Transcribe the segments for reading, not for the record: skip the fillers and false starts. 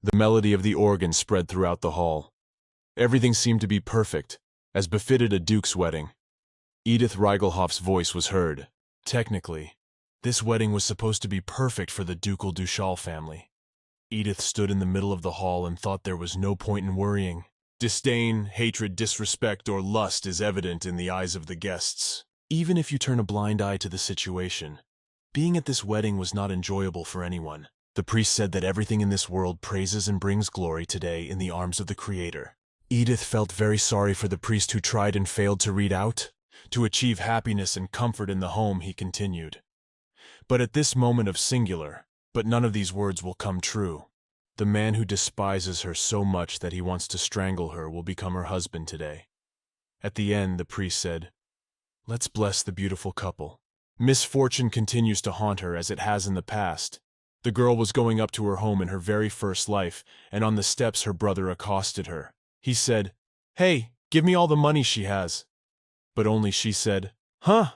The melody of the organ spread throughout the hall. Everything seemed to be perfect, as befitted a duke's wedding. Edith Reigelhoff's voice was heard. Technically, this wedding was supposed to be perfect for the ducal Duchal family. Edith stood in the middle of the hall and thought there was no point in worrying. Disdain, hatred, disrespect, or lust is evident in the eyes of the guests. Even if you turn a blind eye to the situation, being at this wedding was not enjoyable for anyone. The priest said that everything in this world praises and brings glory today in the arms of the Creator. Edith felt very sorry for the priest who tried and failed to read out. To achieve happiness and comfort in the home, he continued. But at this moment of singular, but none of these words will come true. The man who despises her so much that he wants to strangle her will become her husband today. At the end, the priest said, "Let's bless the beautiful couple." Misfortune continues to haunt her as it has in the past. The girl was going up to her home in her very first life, and on the steps her brother accosted her. He said, "Hey, give me all the money she has." But only she said, "Huh?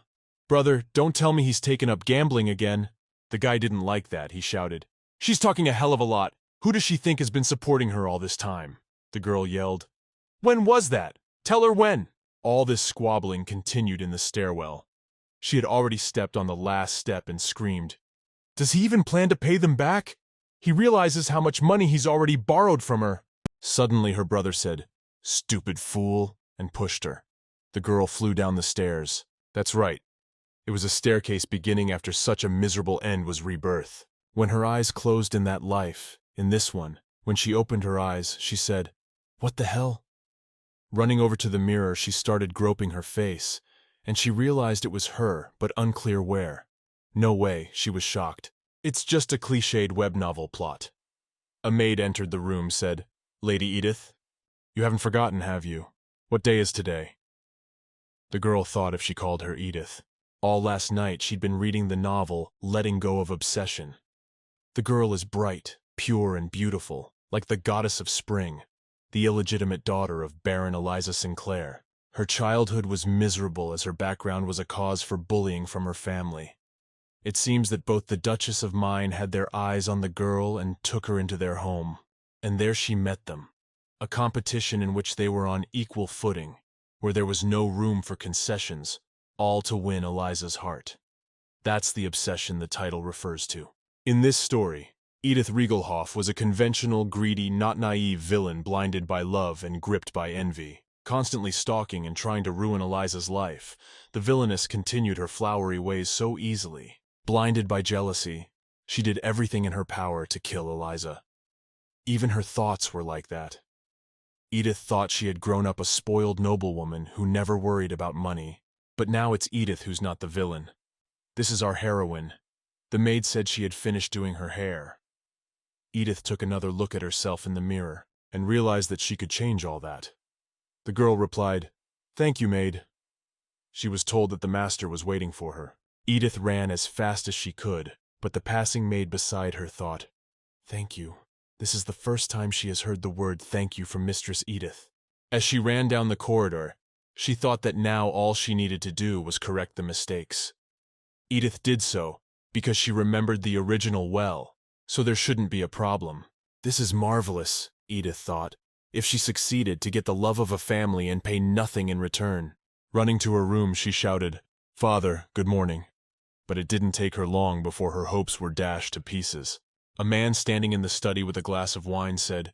Brother, don't tell me he's taken up gambling again." The guy didn't like that. He shouted, "She's talking a hell of a lot. Who does she think has been supporting her all this time?" The girl yelled, "When was that? Tell her when." All this squabbling continued in the stairwell. She had already stepped on the last step and screamed, "Does he even plan to pay them back? He realizes how much money he's already borrowed from her." Suddenly her brother said, "Stupid fool," and pushed her. The girl flew down the stairs. That's right. It was a staircase beginning after such a miserable end was rebirth. When her eyes closed in that life, in this one, when she opened her eyes, she said, "What the hell?" Running over to the mirror, she started groping her face, and she realized it was her, but unclear where. No way, she was shocked. It's just a cliched web novel plot. A maid entered the room, said, "Lady Edith, you haven't forgotten, have you? What day is today?" The girl thought if she called her Edith. All last night she'd been reading the novel Letting Go of Obsession. The girl is bright, pure, and beautiful, like the goddess of spring, the illegitimate daughter of Baron Eliza Sinclair. Her childhood was miserable as her background was a cause for bullying from her family. It seems that both the Duchess of Mine had their eyes on the girl and took her into their home. And there she met them, a competition in which they were on equal footing, where there was no room for concessions, all to win Eliza's heart. That's the obsession the title refers to. In this story, Edith Reigelhoff was a conventional, greedy, not naive villain blinded by love and gripped by envy. Constantly stalking and trying to ruin Eliza's life, the villainess continued her flowery ways so easily. Blinded by jealousy, she did everything in her power to kill Eliza. Even her thoughts were like that. Edith thought she had grown up a spoiled noblewoman who never worried about money. But now it's Edith who's not the villain. This is our heroine. The maid said she had finished doing her hair. Edith took another look at herself in the mirror and realized that she could change all that. The girl replied, "Thank you, maid." She was told that the master was waiting for her. Edith ran as fast as she could, but the passing maid beside her thought, "Thank you." This is the first time she has heard the word thank you from Mistress Edith. As she ran down the corridor, she thought that now all she needed to do was correct the mistakes. Edith did so because she remembered the original well, so there shouldn't be a problem. This is marvelous, Edith thought, if she succeeded to get the love of a family and pay nothing in return. Running to her room, she shouted, "Father, good morning." But it didn't take her long before her hopes were dashed to pieces. A man standing in the study with a glass of wine said,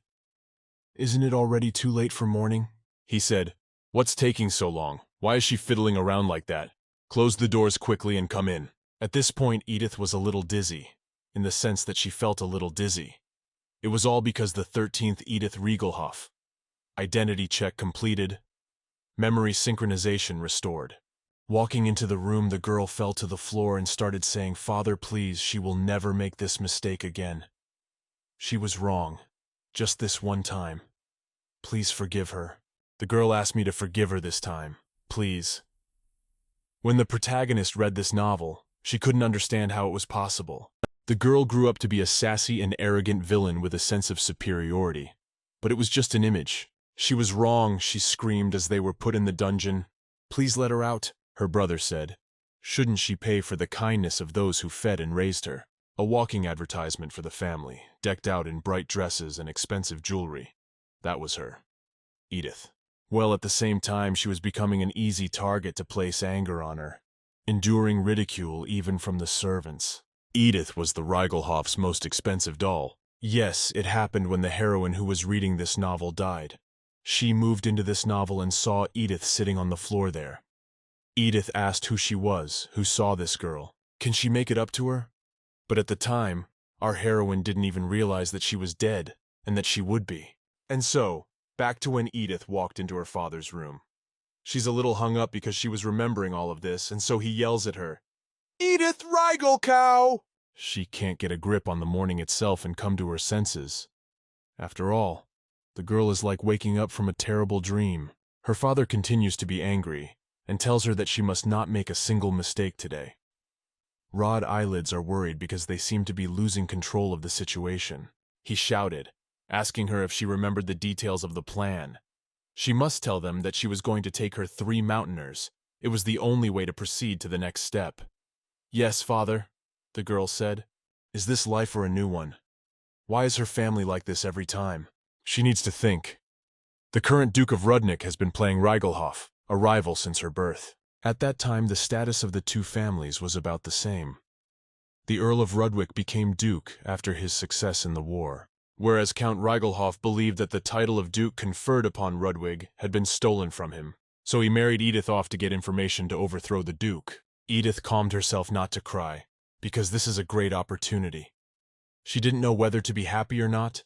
"Isn't it already too late for morning?" He said, "What's taking so long? Why is she fiddling around like that? Close the doors quickly and come in." At this point, Edith was a little dizzy, in the sense that she felt a little dizzy. It was all because the 13th Edith Reigelhoff. Identity check completed. Memory synchronization restored. Walking into the room, the girl fell to the floor and started saying, "Father, please, she will never make this mistake again. She was wrong. Just this one time. Please forgive her. The girl asked me to forgive her this time. Please." When the protagonist read this novel, she couldn't understand how it was possible. The girl grew up to be a sassy and arrogant villain with a sense of superiority. But it was just an image. She was wrong, she screamed as they were put in the dungeon. "Please let her out," her brother said. Shouldn't she pay for the kindness of those who fed and raised her? A walking advertisement for the family, decked out in bright dresses and expensive jewelry. That was her. Edith. Well, at the same time, she was becoming an easy target to place anger on her, enduring ridicule even from the servants. Edith was the Reigelhoff's most expensive doll. Yes, it happened when the heroine who was reading this novel died. She moved into this novel and saw Edith sitting on the floor there. Edith asked who she was, who saw this girl. Can she make it up to her? But at the time, our heroine didn't even realize that she was dead, and that she would be. And so, back to when Edith walked into her father's room. She's a little hung up because she was remembering all of this, and so he yells at her, "Edith Reigelcow!" She can't get a grip on the morning itself and come to her senses. After all, the girl is like waking up from a terrible dream. Her father continues to be angry, and tells her that she must not make a single mistake today. Rod eyelids are worried because they seem to be losing control of the situation. He shouted, asking her if she remembered the details of the plan. She must tell them that she was going to take her 3 Mountainers. It was the only way to proceed to the next step. "Yes, father," the girl said. "Is this life or a new one? Why is her family like this every time?" She needs to think. The current Duke of Rudnick has been playing Reigelhoff, a rival since her birth. At that time, the status of the two families was about the same. The Earl of Rudwick became Duke after his success in the war, whereas Count Reigelhoff believed that the title of Duke conferred upon Rudwig had been stolen from him, so he married Edith off to get information to overthrow the Duke. Edith calmed herself not to cry, because this is a great opportunity. She didn't know whether to be happy or not,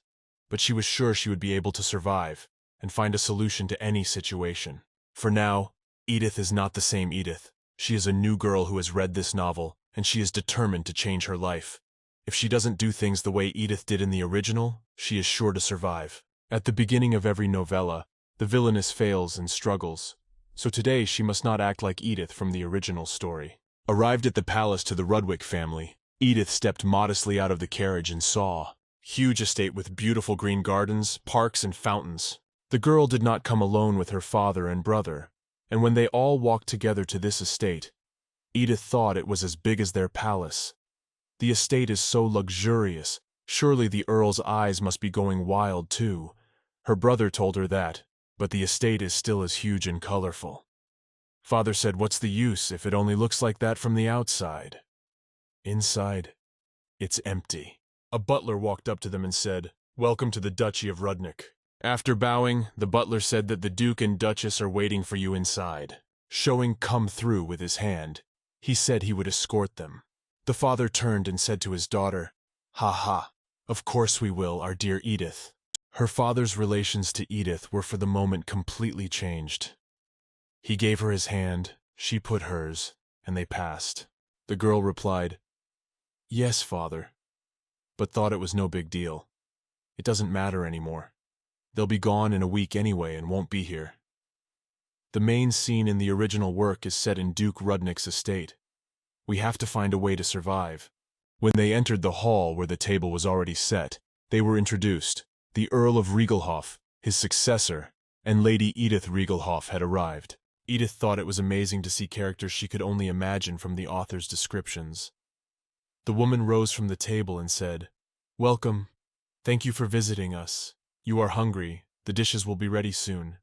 but she was sure she would be able to survive and find a solution to any situation. For now, Edith is not the same Edith. She is a new girl who has read this novel, and she is determined to change her life. If she doesn't do things the way Edith did in the original, she is sure to survive. At the beginning of every novella, the villainess fails and struggles, so today she must not act like Edith from the original story. Arrived at the palace to the Rudwick family, Edith stepped modestly out of the carriage and saw huge estate with beautiful green gardens, parks, and fountains. The girl did not come alone with her father and brother, and when they all walked together to this estate, Edith thought it was as big as their palace. The estate is so luxurious, surely the Earl's eyes must be going wild too. Her brother told her that, but the estate is still as huge and colorful. Father said, "What's the use if it only looks like that from the outside?" Inside, it's empty. A butler walked up to them and said, "Welcome to the Duchy of Rudnick." After bowing, the butler said that the Duke and Duchess are waiting for you inside. Showing "come through" with his hand, he said he would escort them. The father turned and said to his daughter, "Ha ha, of course we will, our dear Edith." Her father's relations to Edith were for the moment completely changed. He gave her his hand, she put hers, and they passed. The girl replied, "Yes, father," but thought it was no big deal. It doesn't matter anymore. They'll be gone in a week anyway and won't be here. The main scene in the original work is set in Duke Rudnick's estate. We have to find a way to survive. When they entered the hall where the table was already set, they were introduced. The Earl of Reigelhoff, his successor, and Lady Edith Reigelhoff had arrived. Edith thought it was amazing to see characters she could only imagine from the author's descriptions. The woman rose from the table and said, "Welcome. Thank you for visiting us. You are hungry. The dishes will be ready soon."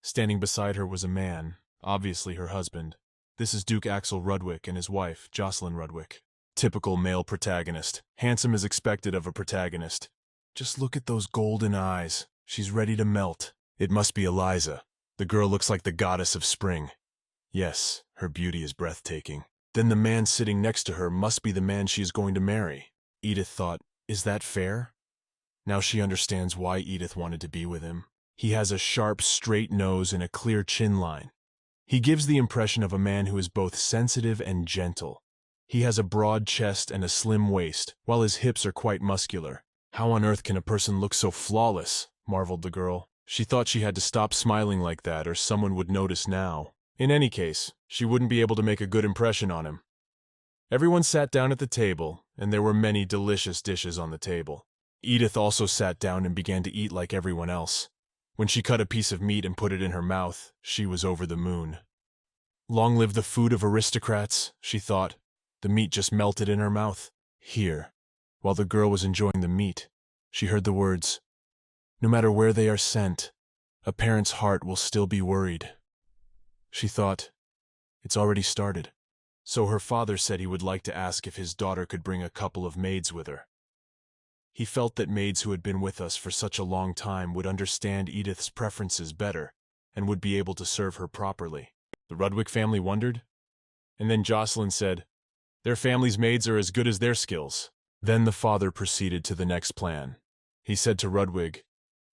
Standing beside her was a man, obviously her husband. This is Duke Axel Rudwick and his wife, Jocelyn Rudwick. Typical male protagonist. Handsome as expected of a protagonist. Just look at those golden eyes. She's ready to melt. It must be Eliza. The girl looks like the goddess of spring. Yes, her beauty is breathtaking. Then the man sitting next to her must be the man she is going to marry. Edith thought, is that fair? Now she understands why Edith wanted to be with him. He has a sharp, straight nose and a clear chin line. He gives the impression of a man who is both sensitive and gentle. He has a broad chest and a slim waist, while his hips are quite muscular. How on earth can a person look so flawless? Marveled the girl. She thought she had to stop smiling like that or someone would notice now. In any case, she wouldn't be able to make a good impression on him. Everyone sat down at the table, and there were many delicious dishes on the table. Edith also sat down and began to eat like everyone else. When she cut a piece of meat and put it in her mouth, she was over the moon. Long live the food of aristocrats, she thought. The meat just melted in her mouth. Here, while the girl was enjoying the meat, she heard the words, "No matter where they are sent, a parent's heart will still be worried." She thought, it's already started. So her father said he would like to ask if his daughter could bring a couple of maids with her. He felt that maids who had been with us for such a long time would understand Edith's preferences better and would be able to serve her properly. The Rudwick family wondered, and then Jocelyn said, "Their family's maids are as good as their skills." Then the father proceeded to the next plan. He said to Rudwig,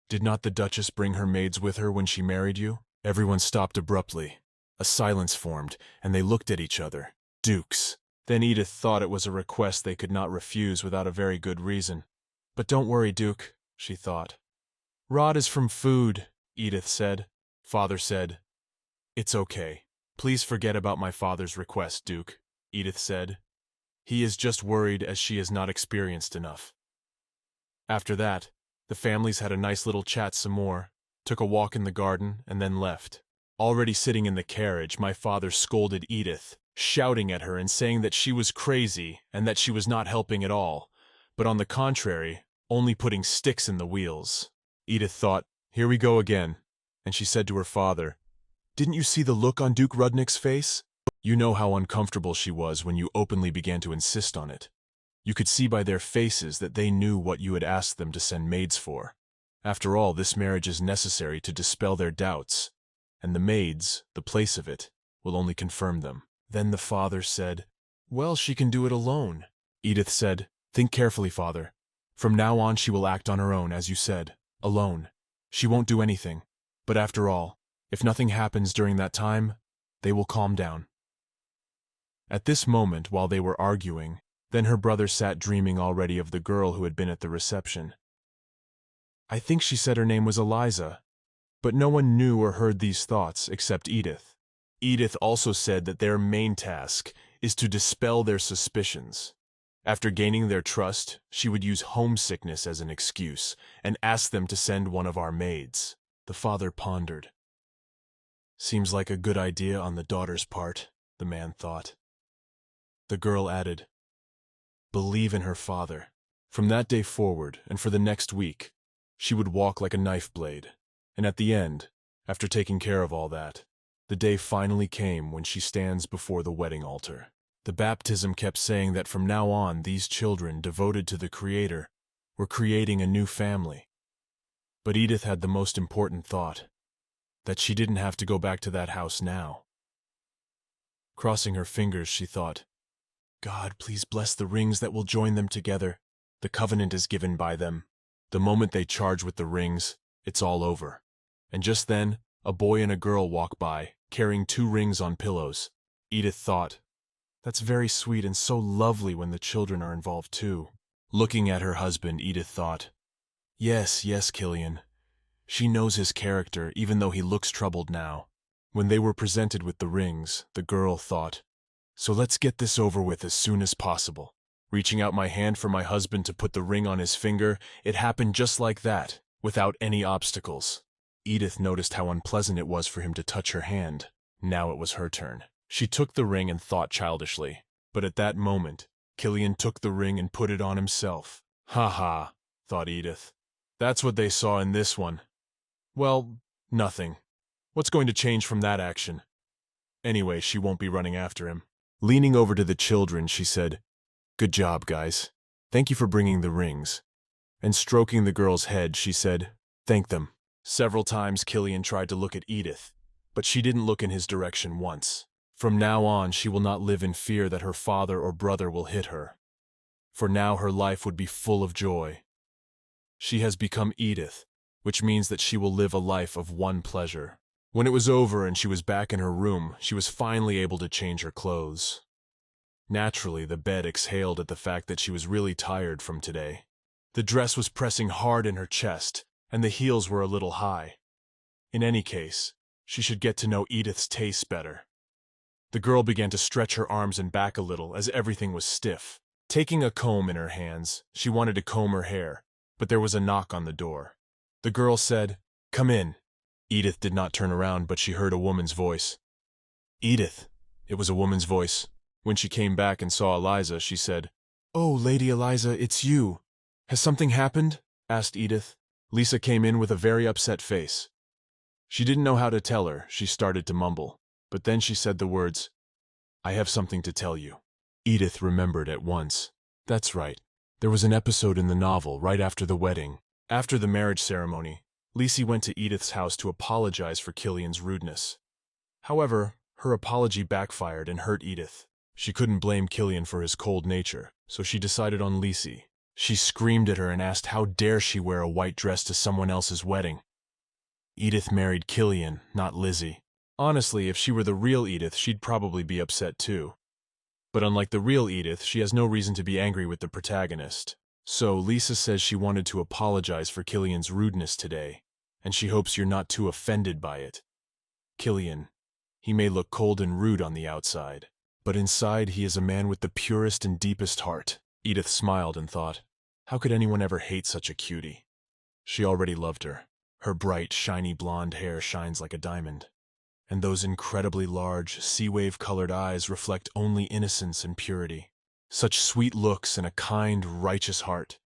"Did not the Duchess bring her maids with her when she married you?" Everyone stopped abruptly. A silence formed, and they looked at each other. Dukes. Then Edith thought it was a request they could not refuse without a very good reason. "But don't worry, Duke," she thought. "Rod is from food," Edith said. Father said, "It's okay. Please forget about my father's request, Duke," Edith said. "He is just worried as she is not experienced enough." After that, the families had a nice little chat some more, took a walk in the garden, and then left. Already sitting in the carriage, my father scolded Edith, shouting at her and saying that she was crazy and that she was not helping at all, but on the contrary, only putting sticks in the wheels. Edith thought, "Here we go again," and she said to her father, "Didn't you see the look on Duke Rudnick's face? You know how uncomfortable she was when you openly began to insist on it. You could see by their faces that they knew what you had asked them to send maids for. After all, this marriage is necessary to dispel their doubts, and the maids, the place of it, will only confirm them." Then the father said, "Well, she can do it alone." Edith said, "Think carefully, father. From now on she will act on her own, as you said, alone. She won't do anything. But after all, if nothing happens during that time, they will calm down." At this moment, while they were arguing, then her brother sat dreaming already of the girl who had been at the reception. I think she said her name was Eliza, but no one knew or heard these thoughts except Edith. Edith also said that their main task is to dispel their suspicions. After gaining their trust, she would use homesickness as an excuse and ask them to send one of our maids. The father pondered. "Seems like a good idea on the daughter's part," the man thought. The girl added, "Believe in her father." From that day forward, and for the next week, she would walk like a knife blade, and at the end, after taking care of all that, the day finally came when she stands before the wedding altar. The baptism kept saying that from now on these children devoted to the Creator were creating a new family. But Edith had the most important thought, that she didn't have to go back to that house now. Crossing her fingers, she thought, "God, please bless the rings that will join them together. The covenant is given by them. The moment they charge with the rings, it's all over." And just then, a boy and a girl walk by, carrying 2 rings on pillows. Edith thought, "That's very sweet and so lovely when the children are involved too." Looking at her husband, Edith thought, Yes, Killian. She knows his character, even though he looks troubled now." When they were presented with the rings, the girl thought, "So let's get this over with as soon as possible." Reaching out my hand for my husband to put the ring on his finger, it happened just like that, without any obstacles. Edith noticed how unpleasant it was for him to touch her hand. Now it was her turn. She took the ring and thought childishly. But at that moment, Killian took the ring and put it on himself. "Ha ha," thought Edith. "That's what they saw in this one. Well, nothing. What's going to change from that action? Anyway, she won't be running after him." Leaning over to the children, she said, "Good job, guys. Thank you for bringing the rings." And stroking the girl's head, she said, "Thank them." Several times Killian tried to look at Edith, but she didn't look in his direction once. From now on, she will not live in fear that her father or brother will hit her. For now her life would be full of joy. She has become Edith, which means that she will live a life of one pleasure. When it was over and she was back in her room, she was finally able to change her clothes. Naturally, the bed exhaled at the fact that she was really tired from today. The dress was pressing hard in her chest, and the heels were a little high. In any case, she should get to know Edith's taste better. The girl began to stretch her arms and back a little as everything was stiff. Taking a comb in her hands, she wanted to comb her hair, but there was a knock on the door. The girl said, "Come in." Edith did not turn around, but she heard a woman's voice. "Edith." It was a woman's voice. When she came back and saw Eliza, she said, "Oh, Lady Eliza, it's you. Has something happened?" asked Edith. Lisa came in with a very upset face. She didn't know how to tell her. She started to mumble, but then she said the words, "I have something to tell you." Edith remembered at once. That's right. There was an episode in the novel right after the wedding. After the marriage ceremony, Lizzy went to Edith's house to apologize for Killian's rudeness. However, her apology backfired and hurt Edith. She couldn't blame Killian for his cold nature, so she decided on Lizzy. She screamed at her and asked how dare she wear a white dress to someone else's wedding. Edith married Killian, not Lizzy. Honestly, if she were the real Edith, she'd probably be upset too. But unlike the real Edith, she has no reason to be angry with the protagonist. So Lisa says she wanted to apologize for Killian's rudeness today, and she hopes you're not too offended by it. Killian, he may look cold and rude on the outside, but inside he is a man with the purest and deepest heart. Edith smiled and thought, how could anyone ever hate such a cutie? She already loved her. Her bright, shiny blonde hair shines like a diamond, and those incredibly large, sea-wave-colored eyes reflect only innocence and purity. Such sweet looks and a kind, righteous heart.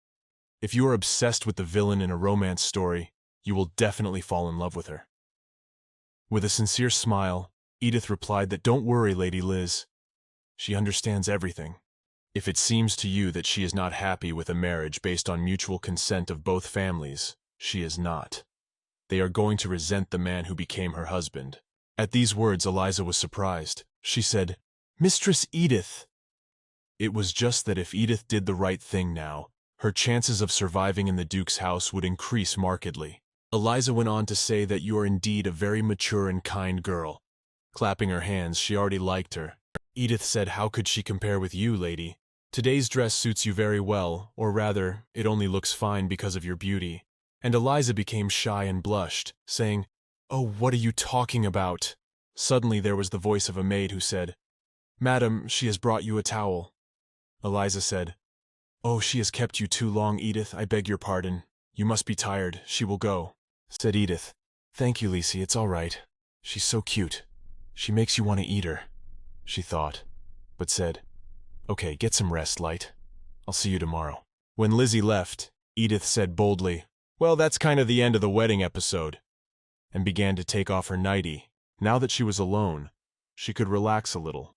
If you are obsessed with the villain in a romance story, you will definitely fall in love with her. With a sincere smile, Edith replied that don't worry, Lady Liz. She understands everything. If it seems to you that she is not happy with a marriage based on mutual consent of both families, she is not. They are going to resent the man who became her husband. At these words, Eliza was surprised. She said, "Mistress Edith." It was just that if Edith did the right thing now, her chances of surviving in the Duke's house would increase markedly. Eliza went on to say that you are indeed a very mature and kind girl. Clapping her hands, she already liked her. Edith said, how could she compare with you, lady? Today's dress suits you very well, or rather, it only looks fine because of your beauty. And Eliza became shy and blushed, saying, "Oh, what are you talking about?" Suddenly there was the voice of a maid who said, "Madam, she has brought you a towel." Eliza said, "Oh, she has kept you too long, Edith, I beg your pardon. You must be tired, she will go." Said Edith, "Thank you, Lizzy, it's all right. She's so cute. She makes you want to eat her," she thought, but said, "Okay, get some rest, Light. I'll see you tomorrow." When Lizzy left, Edith said boldly, "Well, that's kind of the end of the wedding episode," and began to take off her nightie. Now that she was alone, she could relax a little.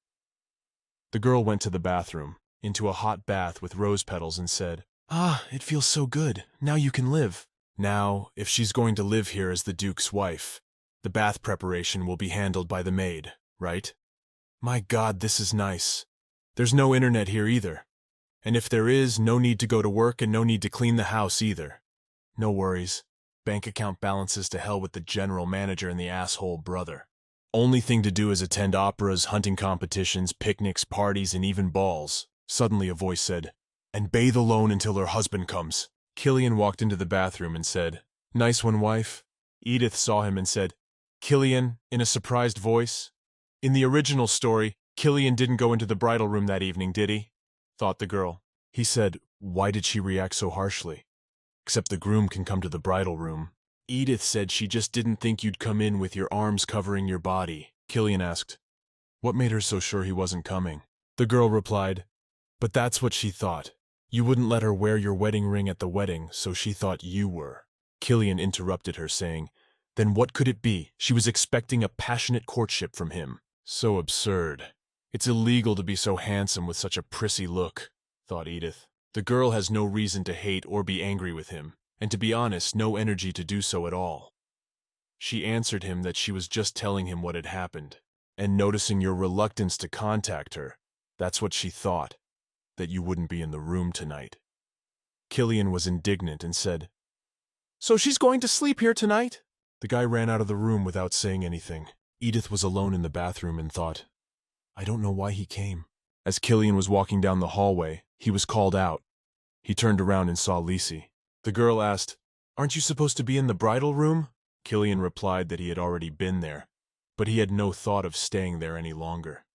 The girl went to the bathroom, into a hot bath with rose petals, and said, "Ah, it feels so good. Now you can live." Now, if she's going to live here as the Duke's wife, the bath preparation will be handled by the maid, right? My God, this is nice. There's no internet here either. And if there is, no need to go to work and no need to clean the house either. No worries. Bank account balances to hell with the general manager and the asshole brother. Only thing to do is attend operas, hunting competitions, picnics, parties, and even balls. Suddenly a voice said, "And bathe alone until her husband comes." Killian walked into the bathroom and said, "Nice one, wife." Edith saw him and said, "Killian," in a surprised voice. In the original story, Killian didn't go into the bridal room that evening, did he? Thought the girl. He said, why did she react so harshly? Except the groom can come to the bridal room. Edith said she just didn't think you'd come in with your arms covering your body. Killian asked, what made her so sure he wasn't coming? The girl replied, but that's what she thought. You wouldn't let her wear your wedding ring at the wedding, so she thought you were. Killian interrupted her, saying, then what could it be? She was expecting a passionate courtship from him. So absurd. It's illegal to be so handsome with such a prissy look, thought Edith. The girl has no reason to hate or be angry with him, and to be honest, no energy to do so at all. She answered him that she was just telling him what had happened, and noticing your reluctance to contact her, that's what she thought, that you wouldn't be in the room tonight. Killian was indignant and said, so she's going to sleep here tonight? The guy ran out of the room without saying anything. Edith was alone in the bathroom and thought, I don't know why he came. As Killian was walking down the hallway, he was called out. He turned around and saw Lizzy. The girl asked, aren't you supposed to be in the bridal room? Killian replied that he had already been there, but he had no thought of staying there any longer.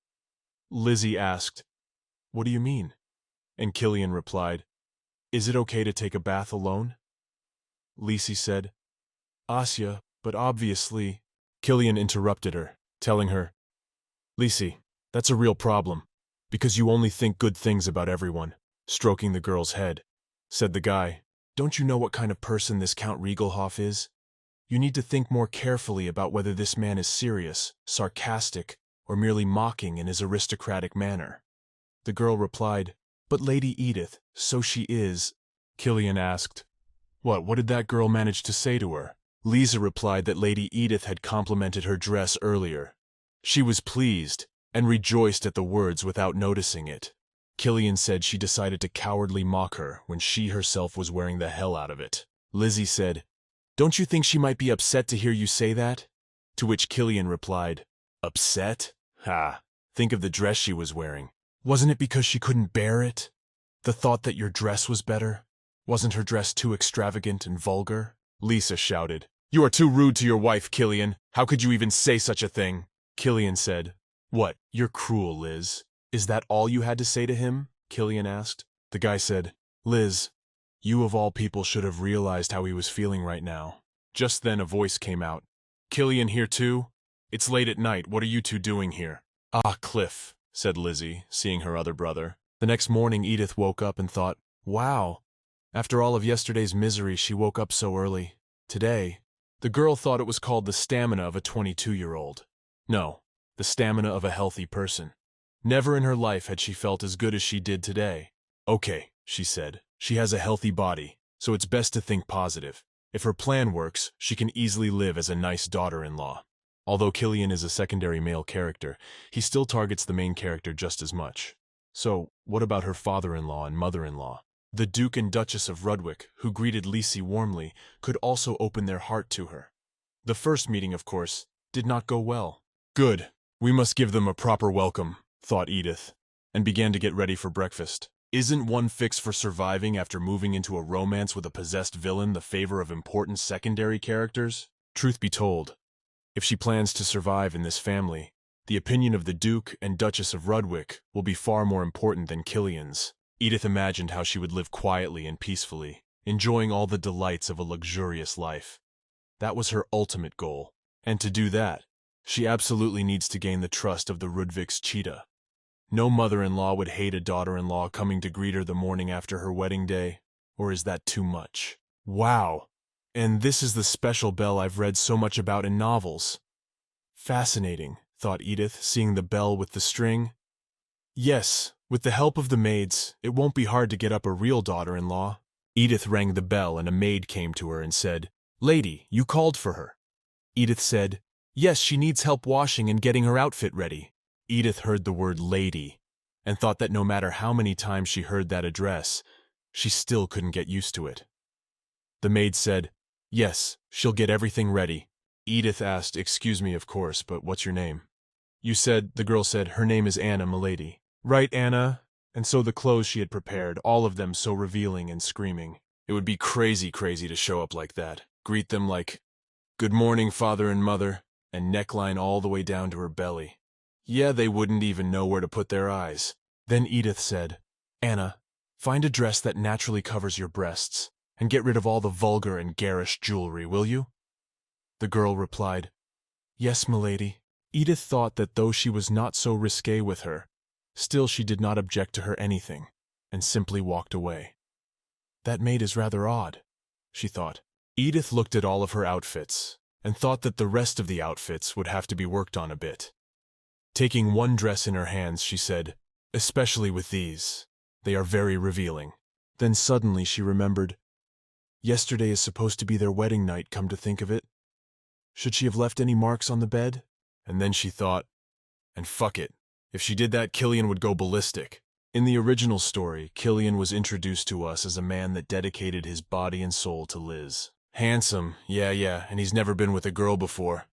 Lizzy asked, what do you mean? And Killian replied, is it okay to take a bath alone? Lizzy said, Asya, but obviously... Killian interrupted her, telling her, Lizzy, that's a real problem, because you only think good things about everyone. Stroking the girl's head, said the guy, "Don't you know what kind of person this Count Regelhoff is? You need to think more carefully about whether this man is serious, sarcastic, or merely mocking in his aristocratic manner." The girl replied, "But Lady Edith, so she is." Killian asked, What did that girl manage to say to her?" Lizzy replied that Lady Edith had complimented her dress earlier. She was pleased, and rejoiced at the words without noticing it. Killian said she decided to cowardly mock her when she herself was wearing the hell out of it. Lizzy said, "Don't you think she might be upset to hear you say that?" To which Killian replied, "Upset? Ha! Think of the dress she was wearing. Wasn't it because she couldn't bear it? The thought that your dress was better? Wasn't her dress too extravagant and vulgar?" Lisa shouted, "You are too rude to your wife, Killian. How could you even say such a thing?" Killian said, "What, you're cruel, Liz. Is that all you had to say to him?" Killian asked. The guy said, "Liz, you of all people should have realized how he was feeling right now." Just then a voice came out. "Killian here too? It's late at night. What are you two doing here?" "Ah, Cliff," said Lizzy, seeing her other brother. The next morning Edith woke up and thought, "Wow. After all of yesterday's misery, she woke up so early. Today." The girl thought it was called the stamina of a 22-year-old. No, the stamina of a healthy person. Never in her life had she felt as good as she did today. "Okay," she said. "She has a healthy body, so it's best to think positive. If her plan works, she can easily live as a nice daughter-in-law." Although Killian is a secondary male character, he still targets the main character just as much. So, what about her father-in-law and mother-in-law? The Duke and Duchess of Rudwick, who greeted Lizzy warmly, could also open their heart to her. The first meeting, of course, did not go well. "Good. We must give them a proper welcome," thought Edith, and began to get ready for breakfast. Isn't one fix for surviving after moving into a romance with a possessed villain the favor of important secondary characters? Truth be told, if she plans to survive in this family, the opinion of the Duke and Duchess of Rudwick will be far more important than Killian's. Edith imagined how she would live quietly and peacefully, enjoying all the delights of a luxurious life. That was her ultimate goal, and to do that, she absolutely needs to gain the trust of the Rudvick's cheetah. No mother-in-law would hate a daughter-in-law coming to greet her the morning after her wedding day, or is that too much? Wow! And this is the special bell I've read so much about in novels. Fascinating, thought Edith, seeing the bell with the string. Yes, with the help of the maids, it won't be hard to get up a real daughter-in-law. Edith rang the bell and a maid came to her and said, "Lady, you called for her." Edith said, "Yes, she needs help washing and getting her outfit ready." Edith heard the word lady and thought that no matter how many times she heard that address, she still couldn't get used to it. The maid said, "Yes, she'll get everything ready." Edith asked, "Excuse me, of course, but what's your name?" The girl said, "Her name is Anna, milady." "Right, Anna." And so the clothes she had prepared, all of them so revealing and screaming. It would be crazy to show up like that. Greet them like, "Good morning, father and mother," and neckline all the way down to her belly. Yeah, they wouldn't even know where to put their eyes. Then Edith said, "Anna, find a dress that naturally covers your breasts, and get rid of all the vulgar and garish jewelry, will you?" The girl replied, "Yes, milady." Edith thought that though she was not so risque with her, still she did not object to her anything, and simply walked away. That maid is rather odd, she thought. Edith looked at all of her outfits, and thought that the rest of the outfits would have to be worked on a bit. Taking one dress in her hands, she said, "Especially with these. They are very revealing." Then suddenly she remembered, yesterday is supposed to be their wedding night, come to think of it. Should she have left any marks on the bed? And then she thought, and fuck it. If she did that, Killian would go ballistic. In the original story, Killian was introduced to us as a man that dedicated his body and soul to Liz. Handsome, yeah, and he's never been with a girl before.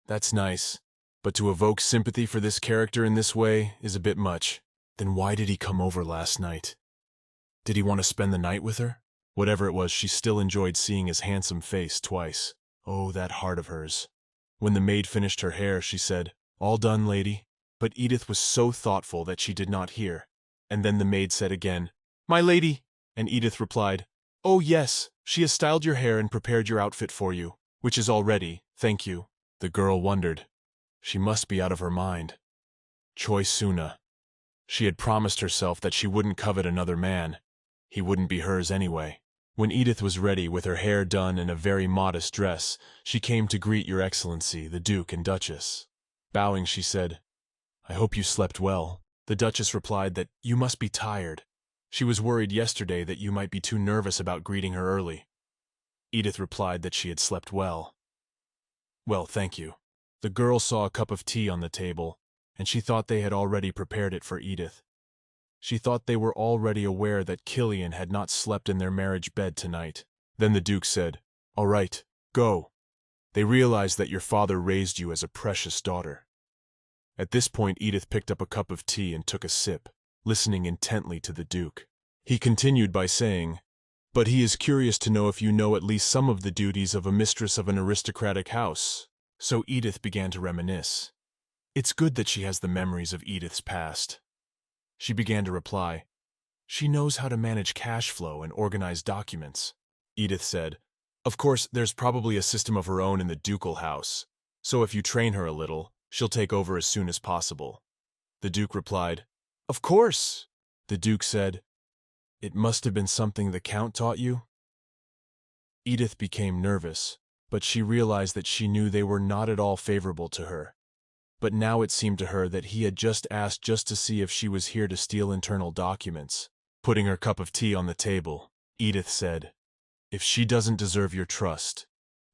That's nice. But to evoke sympathy for this character in this way is a bit much. Then why did he come over last night? Did he want to spend the night with her? Whatever it was, she still enjoyed seeing his handsome face twice. Oh, that heart of hers. When the maid finished her hair, she said, "All done, lady." But Edith was so thoughtful that she did not hear. And then the maid said again, "My lady," and Edith replied, "Oh yes, she has styled your hair and prepared your outfit for you, which is all ready, thank you." The girl wondered. She must be out of her mind. Choi Suna. She had promised herself that she wouldn't covet another man. He wouldn't be hers anyway. When Edith was ready, with her hair done and a very modest dress, she came to greet Your Excellency, the Duke and Duchess. Bowing, she said, "I hope you slept well." The Duchess replied that you must be tired. She was worried yesterday that you might be too nervous about greeting her early. Edith replied that she had slept well. "Well, thank you." The girl saw a cup of tea on the table, and she thought they had already prepared it for Edith. She thought they were already aware that Killian had not slept in their marriage bed tonight. Then the Duke said, "All right, go. They realize that your father raised you as a precious daughter." At this point, Edith picked up a cup of tea and took a sip, listening intently to the Duke. He continued by saying, "But he is curious to know if you know at least some of the duties of a mistress of an aristocratic house." So Edith began to reminisce. It's good that she has the memories of Edith's past. She began to reply, "She knows how to manage cash flow and organize documents." Edith said, "Of course, there's probably a system of her own in the ducal house, so if you train her a little, she'll take over as soon as possible." The Duke replied, "Of course." The Duke said, "It must have been something the Count taught you?" Edith became nervous, but she realized that she knew they were not at all favorable to her. But now it seemed to her that he had just asked just to see if she was here to steal internal documents. Putting her cup of tea on the table, Edith said, "If she doesn't deserve your trust,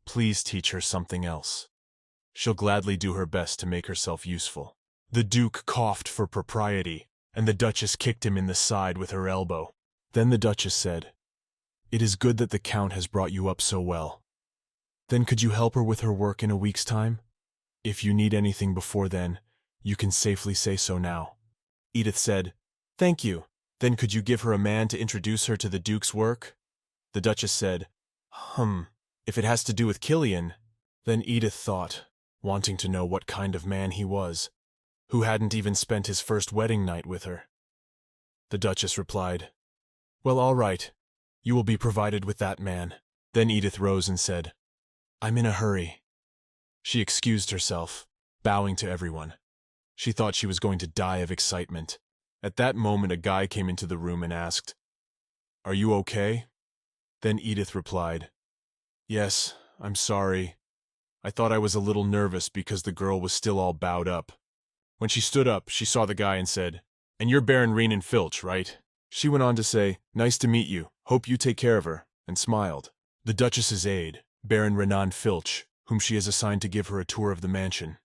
please teach her something else. She'll gladly do her best to make herself useful." The Duke coughed for propriety, and the Duchess kicked him in the side with her elbow. Then the Duchess said, "It is good that the Count has brought you up so well. Then could you help her with her work in a week's time? If you need anything before then, you can safely say so now." Edith said, "Thank you. Then could you give her a man to introduce her to the Duke's work?" The Duchess said, If it has to do with Killian." Then Edith thought, wanting to know what kind of man he was, who hadn't even spent his first wedding night with her. The Duchess replied, "Well, all right. You will be provided with that man." Then Edith rose and said, "I'm in a hurry." She excused herself, bowing to everyone. She thought she was going to die of excitement. At that moment, a guy came into the room and asked, "Are you okay?" Then Edith replied, "Yes, I'm sorry. I thought I was a little nervous because the girl was still all bowed up." When she stood up, she saw the guy and said, "And you're Baron Renan Filch, right?" She went on to say, "Nice to meet you. Hope you take care of her," and smiled. The Duchess's aide, Baron Renan Filch, whom she has assigned to give her a tour of the mansion.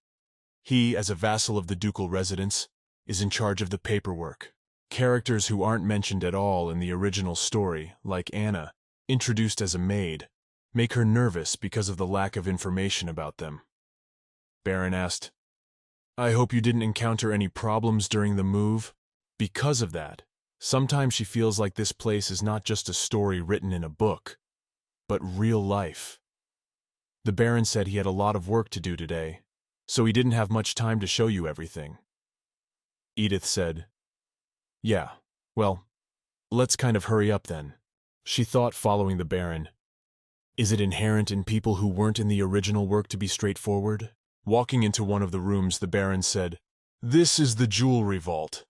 He, as a vassal of the ducal residence, is in charge of the paperwork. Characters who aren't mentioned at all in the original story, like Anna, introduced as a maid, make her nervous because of the lack of information about them. Baron asked, "I hope you didn't encounter any problems during the move?" Because of that, sometimes she feels like this place is not just a story written in a book, but real life. The Baron said he had a lot of work to do today, so he didn't have much time to show you everything. Edith said, "Yeah, well, let's kind of hurry up then." She thought, following the Baron, is it inherent in people who weren't in the original work to be straightforward? Walking into one of the rooms, the Baron said, "This is the jewelry vault.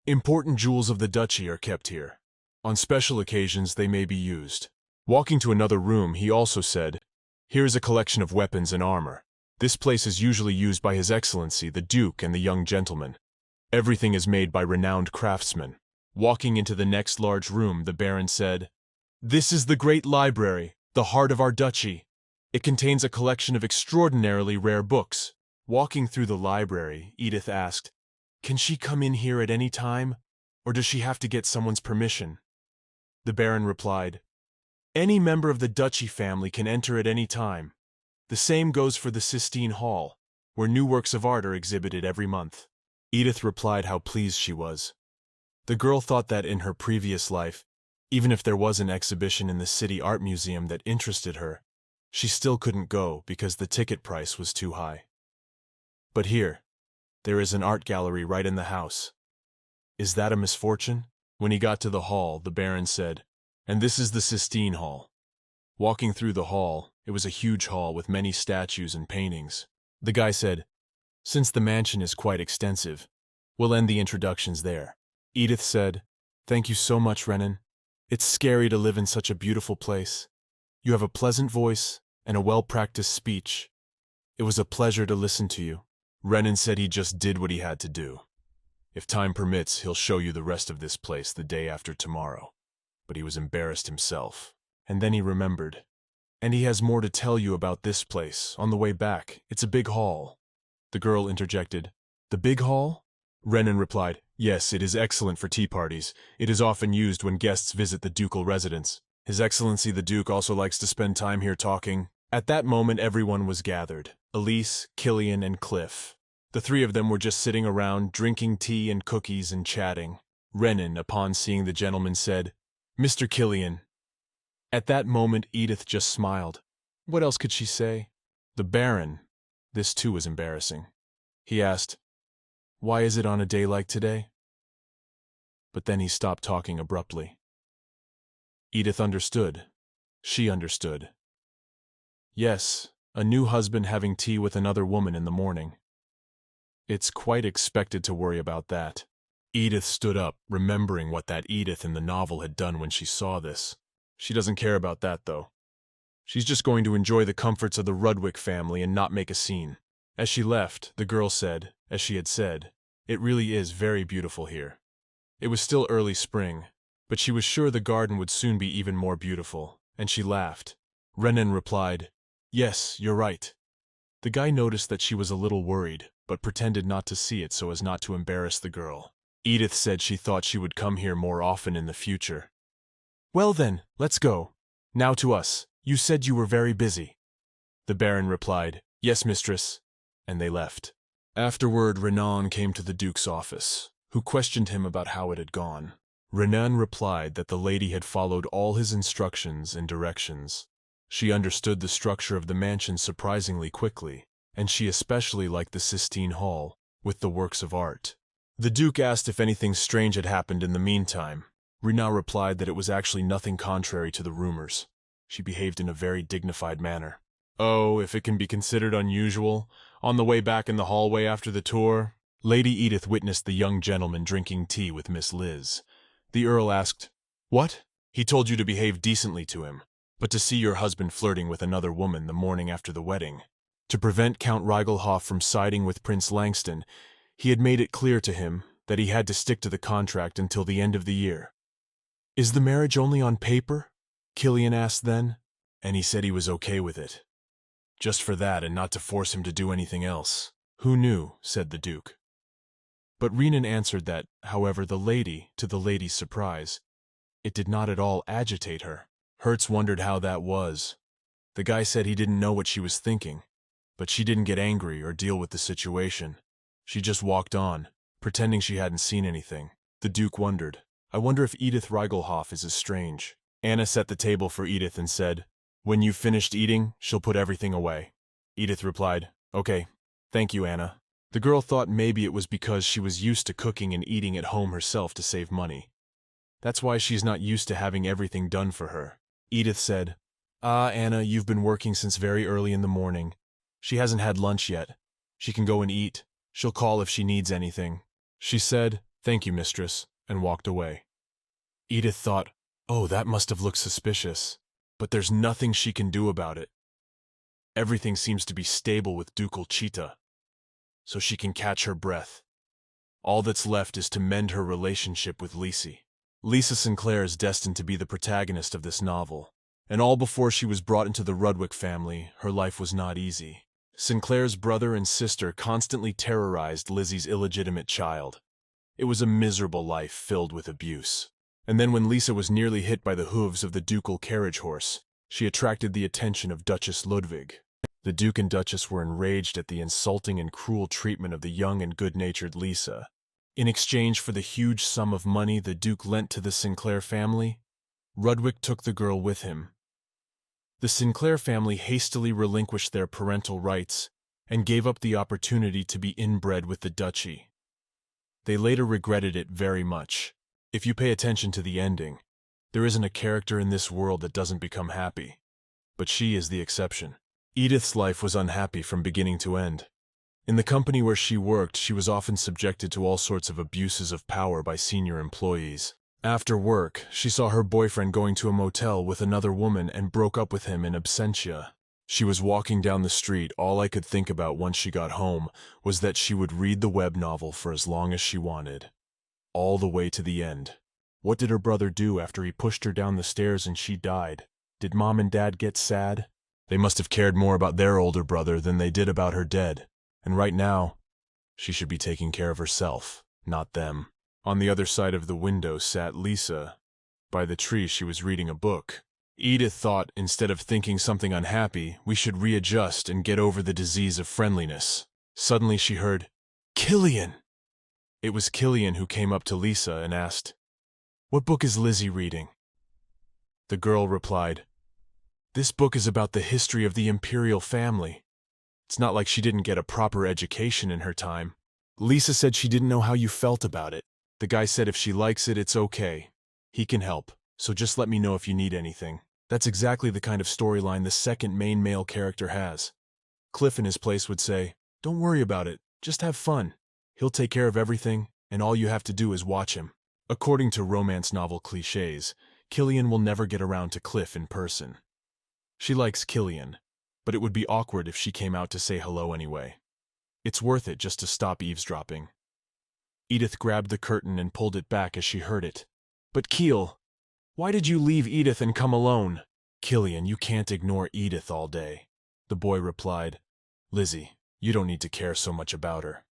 Important jewels of the duchy are kept here. On special occasions they may be used." Walking to another room, he also said, "Here is a collection of weapons and armor. This place is usually used by His Excellency, the Duke, and the young gentleman. Everything is made by renowned craftsmen." Walking into the next large room, the Baron said, "This is the great library, the heart of our duchy. It contains a collection of extraordinarily rare books." Walking through the library, Edith asked, "Can she come in here at any time, or does she have to get someone's permission?" The Baron replied, "Any member of the duchy family can enter at any time. The same goes for the Sistine Hall, where new works of art are exhibited every month." Edith replied how pleased she was. The girl thought that in her previous life, even if there was an exhibition in the City Art Museum that interested her, she still couldn't go because the ticket price was too high. But here, there is an art gallery right in the house. Is that a misfortune? When he got to the hall, the Baron said, "And this is the Sistine Hall." Walking through the hall, it was a huge hall with many statues and paintings. The guy said, "Since the mansion is quite extensive, We'll end the introductions there. Edith said, "Thank you so much, Renan. It's scary to live in such a beautiful place. You have a pleasant voice and a well-practiced speech. It was a pleasure to listen to you." Renan said he just did what he had to do. If time permits, he'll show you the rest of this place the day after tomorrow. But he was embarrassed himself. And then he remembered. "And he has more to tell you about this place on the way back. It's a big hall." The girl interjected, "The big hall?" Renan replied, "Yes, it is excellent for tea parties. It is often used when guests visit the ducal residence. His Excellency the Duke also likes to spend time here talking." At that moment everyone was gathered. Elise, Killian, and Cliff. The three of them were just sitting around, drinking tea and cookies and chatting. Renan, upon seeing the gentleman, said, "Mr. Killian." At that moment Edith just smiled. What else could she say? The Baron. This too was embarrassing. He asked, "Why is it on a day like today?" But then he stopped talking abruptly. Edith understood. She understood. Yes, a new husband having tea with another woman in the morning. It's quite expected to worry about that. Edith stood up, remembering what that Edith in the novel had done when she saw this. She doesn't care about that, though. She's just going to enjoy the comforts of the Rudwick family and not make a scene. As she left, the girl said, as she had said, "It really is very beautiful here." It was still early spring, but she was sure the garden would soon be even more beautiful, and she laughed. Renan replied, "Yes, you're right." The guy noticed that she was a little worried, but pretended not to see it so as not to embarrass the girl. Edith said she thought she would come here more often in the future. "Well then, let's go. Now to us. You said you were very busy." The Baron replied, "Yes, mistress," and they left. Afterward, Renan came to the Duke's office, who questioned him about how it had gone. Renan replied that the lady had followed all his instructions and directions. She understood the structure of the mansion surprisingly quickly, and she especially liked the Sistine Hall, with the works of art. The Duke asked if anything strange had happened in the meantime. Renan replied that it was actually nothing contrary to the rumors. She behaved in a very dignified manner. Oh, if it can be considered unusual, on the way back in the hallway after the tour, Lady Edith witnessed the young gentleman drinking tea with Miss Liz. The Earl asked, "What? He told you to behave decently to him, but to see your husband flirting with another woman the morning after the wedding." To prevent Count Reigelhoff from siding with Prince Langston, he had made it clear to him that he had to stick to the contract until the end of the year. "Is the marriage only on paper?" Killian asked then, and he said he was okay with it. Just for that and not to force him to do anything else. "Who knew?" said the Duke. But Renan answered that, however, the lady, to the lady's surprise, it did not at all agitate her. Hertz wondered how that was. The guy said he didn't know what she was thinking, but she didn't get angry or deal with the situation. She just walked on, pretending she hadn't seen anything. The Duke wondered, "I wonder if Edith Reigelhoff is as strange." Anna set the table for Edith and said, "When you've finished eating, she'll put everything away." Edith replied, "Okay, thank you, Anna." The girl thought maybe it was because she was used to cooking and eating at home herself to save money. That's why she's not used to having everything done for her. Edith said, "Ah, Anna, you've been working since very early in the morning. She hasn't had lunch yet. She can go and eat. She'll call if she needs anything." She said, "Thank you, mistress," and walked away. Edith thought, "Oh, that must have looked suspicious. But there's nothing she can do about it. Everything seems to be stable with Ducal Cheetah, so she can catch her breath. All that's left is to mend her relationship with Lizzy. Lisa Sinclair is destined to be the protagonist of this novel, and all before she was brought into the Rudwick family, her life was not easy. Sinclair's brother and sister constantly terrorized Lizzy's illegitimate child. It was a miserable life filled with abuse. And then when Lisa was nearly hit by the hooves of the ducal carriage horse, she attracted the attention of Duchess Ludwig. The Duke and Duchess were enraged at the insulting and cruel treatment of the young and good-natured Lisa. In exchange for the huge sum of money the Duke lent to the Sinclair family, Rudwick took the girl with him. The Sinclair family hastily relinquished their parental rights and gave up the opportunity to be inbred with the duchy. They later regretted it very much. If you pay attention to the ending, there isn't a character in this world that doesn't become happy. But she is the exception. Edith's life was unhappy from beginning to end. In the company where she worked, she was often subjected to all sorts of abuses of power by senior employees. After work, she saw her boyfriend going to a motel with another woman and broke up with him in absentia. She was walking down the street. All I could think about once she got home was that she would read the web novel for as long as she wanted. All the way to the end. What did her brother do after he pushed her down the stairs and she died? Did Mom and Dad get sad? They must have cared more about their older brother than they did about her dead. And right now, she should be taking care of herself, not them. On the other side of the window sat Lisa. By the tree, she was reading a book. Edith thought, instead of thinking something unhappy, we should readjust and get over the disease of friendliness. Suddenly she heard, "Killian!" It was Killian who came up to Lisa and asked, "What book is Lizzy reading?" The girl replied, "This book is about the history of the imperial family. It's not like she didn't get a proper education in her time." Lisa said she didn't know how you felt about it. The guy said if she likes it, it's okay. He can help, so just let me know if you need anything. That's exactly the kind of storyline the second main male character has. Cliff in his place would say, "Don't worry about it, just have fun. He'll take care of everything, and all you have to do is watch him." According to romance novel cliches, Killian will never get around to Cliff in person. She likes Killian, but it would be awkward if she came out to say hello anyway. It's worth it just to stop eavesdropping. Edith grabbed the curtain and pulled it back as she heard it. "But Keel, why did you leave Edith and come alone?" "Killian, you can't ignore Edith all day." The boy replied, "Lizzy, you don't need to care so much about her."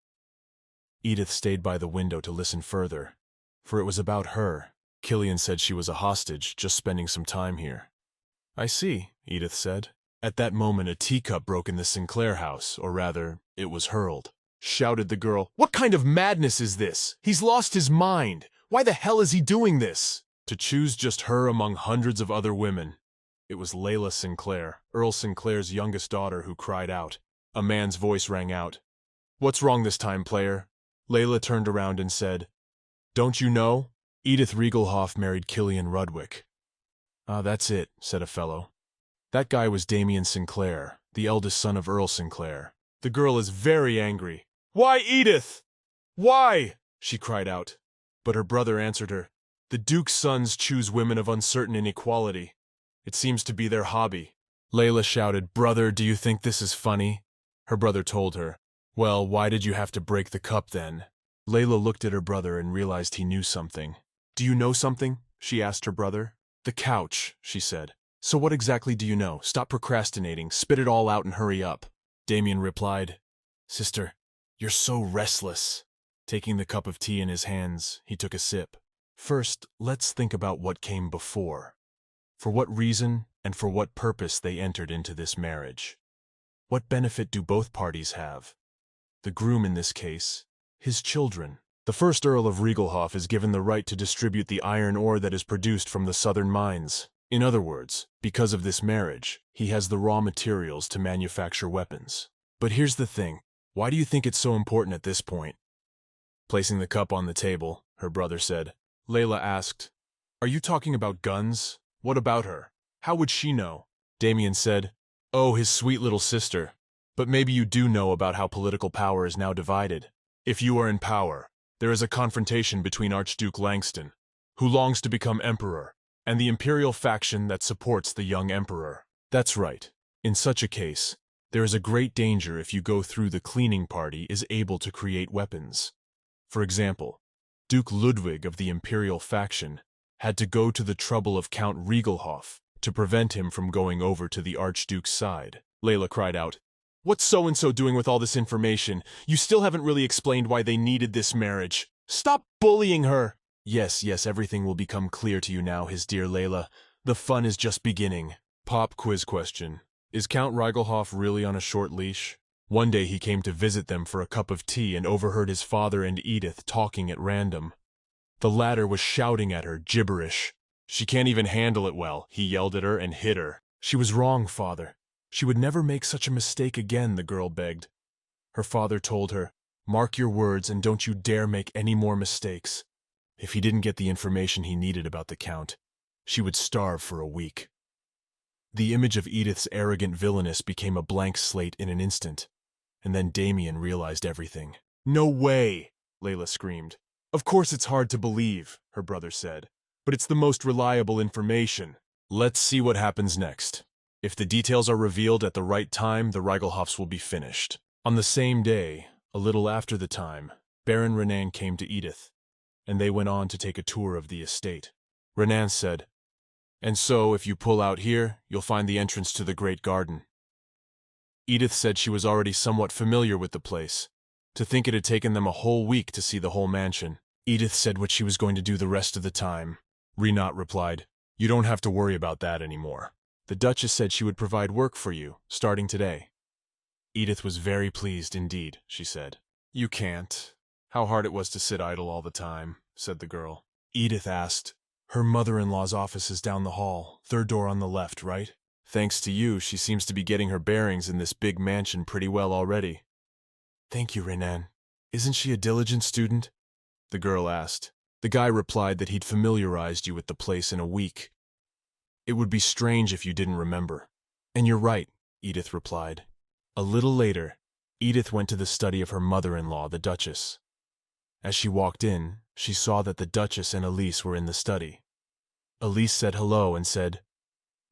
Edith stayed by the window to listen further, for it was about her. Killian said she was a hostage, just spending some time here. "I see," Edith said. At that moment, a teacup broke in the Sinclair house, or rather, it was hurled. Shouted the girl, "What kind of madness is this? He's lost his mind. Why the hell is he doing this?" To choose just her among hundreds of other women. It was Layla Sinclair, Earl Sinclair's youngest daughter, who cried out. A man's voice rang out. "What's wrong this time, player?" Layla turned around and said, "Don't you know? Edith Riegelhoff married Killian Rudwick." "Ah, that's it," said a fellow. "That guy was Damien Sinclair, the eldest son of Earl Sinclair." The girl is very angry. "Why, Edith? Why?" she cried out. But her brother answered her, "The Duke's sons choose women of uncertain inequality. It seems to be their hobby." Layla shouted, "Brother, do you think this is funny?" Her brother told her, "Well, why did you have to break the cup then?" Layla looked at her brother and realized he knew something. "Do you know something?" she asked her brother. "The couch," she said. "So what exactly do you know? Stop procrastinating, spit it all out and hurry up." Damien replied, "Sister, you're so restless." Taking the cup of tea in his hands, he took a sip. "First, let's think about what came before. For what reason and for what purpose they entered into this marriage. What benefit do both parties have? The groom in this case, his children. The first Earl of Riegelhoff is given the right to distribute the iron ore that is produced from the southern mines. In other words, because of this marriage, he has the raw materials to manufacture weapons. But here's the thing. Why do you think it's so important at this point?" Placing the cup on the table, her brother said. Layla asked, "Are you talking about guns? What about her? How would she know?" Damien said, "Oh, his sweet little sister. But maybe you do know about how political power is now divided. If you are in power, there is a confrontation between Archduke Langston, who longs to become emperor, and the imperial faction that supports the young emperor. That's right. In such a case, there is a great danger if you go through the cleaning party is able to create weapons. For example, Duke Ludwig of the imperial faction had to go to the trouble of Count Riegelhoff to prevent him from going over to the Archduke's side." Layla cried out, "What's so-and-so doing with all this information? You still haven't really explained why they needed this marriage. Stop bullying her!" Yes, everything will become clear to you now, his dear Layla. The fun is just beginning. Pop quiz question. Is Count Riegelhoff really on a short leash? One day he came to visit them for a cup of tea and overheard his father and Edith talking at random. The latter was shouting at her gibberish. "She can't even handle it well," he yelled at her and hit her. "She was wrong, father. She would never make such a mistake again," the girl begged. Her father told her, "Mark your words and don't you dare make any more mistakes." If he didn't get the information he needed about the Count, she would starve for a week. The image of Edith's arrogant villainess became a blank slate in an instant. and then Damien realized everything. "No way!" Layla screamed. "Of course it's hard to believe," her brother said, "but it's the most reliable information. Let's see what happens next. If the details are revealed at the right time, the Reigelhofs will be finished." On the same day, a little after the time, Baron Renan came to Edith, and they went on to take a tour of the estate. Renan said, "And so, if you pull out here, you'll find the entrance to the Great Garden." Edith said she was already somewhat familiar with the place. To think it had taken them a whole week to see the whole mansion. Edith said what she was going to do the rest of the time. Renan replied, "You don't have to worry about that anymore. The Duchess said she would provide work for you, starting today." Edith was very pleased indeed, she said. "You can't. How hard it was to sit idle all the time," said the girl. Edith asked, "Her mother-in-law's office is down the hall, third door on the left, right? Thanks to you, she seems to be getting her bearings in this big mansion pretty well already." "Thank you, Renan. Isn't she a diligent student?" the girl asked. The guy replied that he'd familiarized you with the place in a week. "It would be strange if you didn't remember." "And you're right," Edith replied. A little later, Edith went to the study of her mother-in-law, the Duchess. As she walked in, she saw that the Duchess and Elise were in the study. Elise said hello and said,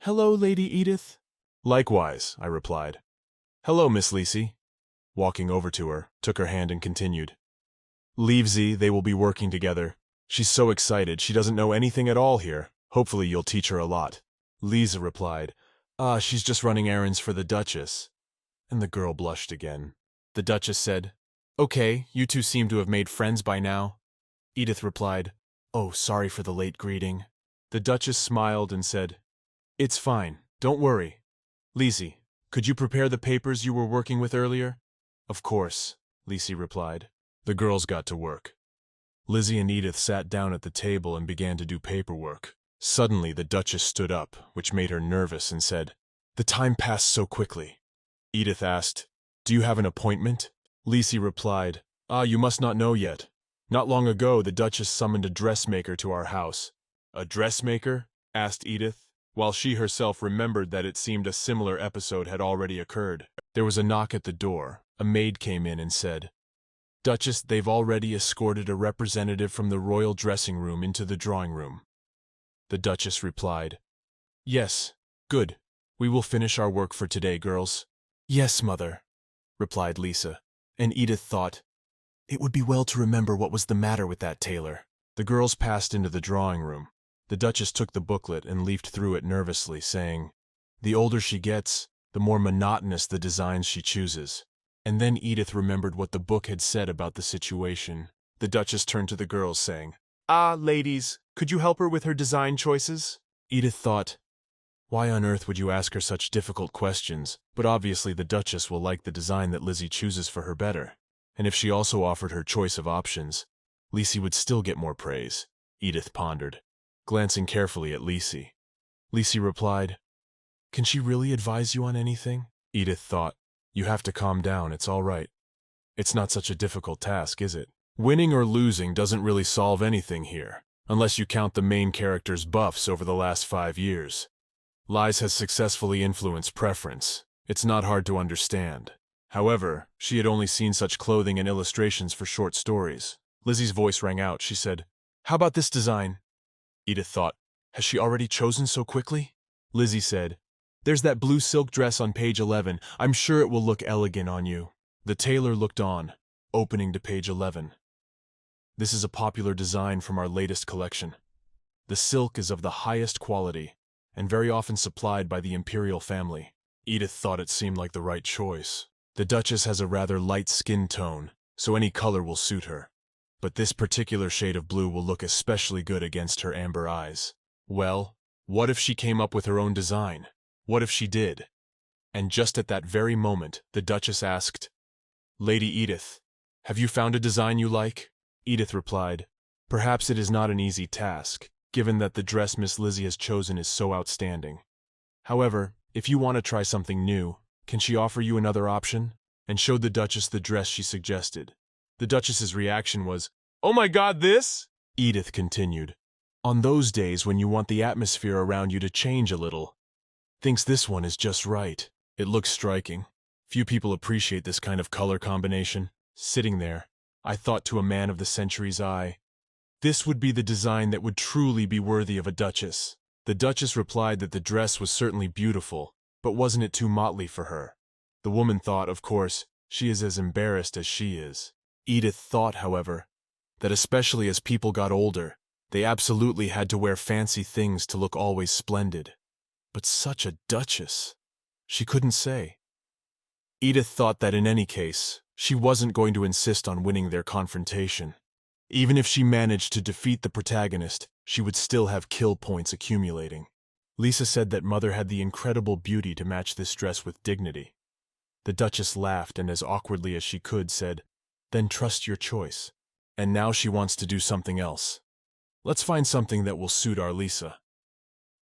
"Hello, Lady Edith." "Likewise," I replied. "Hello, Miss Lizzy." Walking over to her, took her hand and continued, "Lizzy, they will be working together. She's so excited, she doesn't know anything at all here. Hopefully you'll teach her a lot." Lisa replied, She's just running errands for the Duchess." And the girl blushed again. The Duchess said, "Okay, you two seem to have made friends by now." Edith replied, "Oh, sorry for the late greeting." The Duchess smiled and said, "It's fine, don't worry. Lizzy, could you prepare the papers you were working with earlier?" "Of course," Lizzy replied. The girls got to work. Lizzy and Edith sat down at the table and began to do paperwork. Suddenly the Duchess stood up, which made her nervous, and said, "The time passed so quickly." Edith asked, "Do you have an appointment?" Lizzy replied, You must not know yet. Not long ago the Duchess summoned a dressmaker to our house." "A dressmaker?" asked Edith, while she herself remembered that it seemed a similar episode had already occurred. There was a knock at the door. A maid came in and said, "Duchess, they've already escorted a representative from the royal dressing room into the drawing room." The Duchess replied, "Yes, good. We will finish our work for today, girls." "Yes, mother," replied Lisa, and Edith thought, it would be well to remember what was the matter with that tailor. The girls passed into the drawing room. The Duchess took the booklet and leafed through it nervously, saying, "The older she gets, the more monotonous the designs she chooses." And then Edith remembered what the book had said about the situation. The Duchess turned to the girls, saying, Ladies, could you help her with her design choices?" Edith thought, why on earth would you ask her such difficult questions? But obviously the Duchess will like the design that Lizzy chooses for her better. And if she also offered her choice of options, Lizzy would still get more praise, Edith pondered, glancing carefully at Lizzy. Lizzy replied, "Can she really advise you on anything?" Edith thought, "You have to calm down, it's all right. It's not such a difficult task, is it? Winning or losing doesn't really solve anything here, unless you count the main character's buffs over the last 5 years. Liz has successfully influenced preference. It's not hard to understand." However, she had only seen such clothing and illustrations for short stories. Lizzy's voice rang out. She said, "How about this design?" Edith thought, has she already chosen so quickly? Lizzy said, "There's that blue silk dress on page 11. I'm sure it will look elegant on you." The tailor looked on, opening to page 11. "This is a popular design from our latest collection. The silk is of the highest quality, and very often supplied by the imperial family." Edith thought it seemed like the right choice. The Duchess has a rather light skin tone, so any color will suit her. But this particular shade of blue will look especially good against her amber eyes. Well, what if she came up with her own design? What if she did? And just at that very moment, the Duchess asked, "Lady Edith, have you found a design you like?" Edith replied, "Perhaps it is not an easy task, given that the dress Miss Lizzy has chosen is so outstanding. However, if you want to try something new, can she offer you another option?" And showed the Duchess the dress she suggested. The Duchess's reaction was, "Oh my God, this?" Edith continued, "On those days when you want the atmosphere around you to change a little, thinks this one is just right. It looks striking. Few people appreciate this kind of color combination. Sitting there, I thought to a man of the century's eye, this would be the design that would truly be worthy of a duchess. The duchess replied that the dress was certainly beautiful, but wasn't it too motley for her? The woman thought, of course, she is as embarrassed as she is. Edith thought, however, that especially as people got older, they absolutely had to wear fancy things to look always splendid. But such a duchess! She couldn't say. Edith thought that in any case, she wasn't going to insist on winning their confrontation. Even if she managed to defeat the protagonist, she would still have kill points accumulating. Lisa said that Mother had the incredible beauty to match this dress with dignity. The Duchess laughed and as awkwardly as she could said, "Then trust your choice." And now she wants to do something else. Let's find something that will suit our Lisa.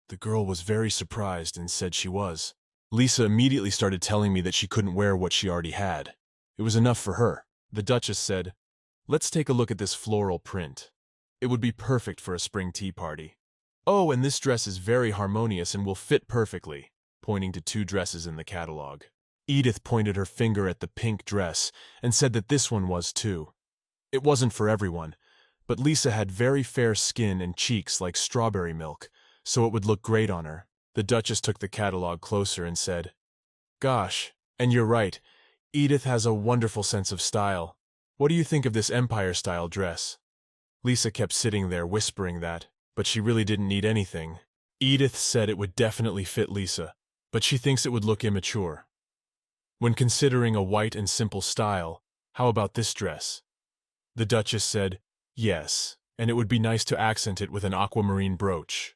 The girl was very surprised and said she was. Lisa immediately started telling me that she couldn't wear what she already had. It was enough for her. The Duchess said, "Let's take a look at this floral print. It would be perfect for a spring tea party. Oh, and this dress is very harmonious and will fit perfectly," pointing to 2 dresses in the catalog. Edith pointed her finger at the pink dress and said that this one was too. It wasn't for everyone, but Lisa had very fair skin and cheeks like strawberry milk, so it would look great on her. The Duchess took the catalog closer and said, "Gosh, and you're right, Edith has a wonderful sense of style. What do you think of this Empire-style dress?" Lisa kept sitting there whispering that, but she really didn't need anything. Edith said it would definitely fit Lisa, but she thinks it would look immature. When considering a white and simple style, how about this dress? The Duchess said, yes, and it would be nice to accent it with an aquamarine brooch.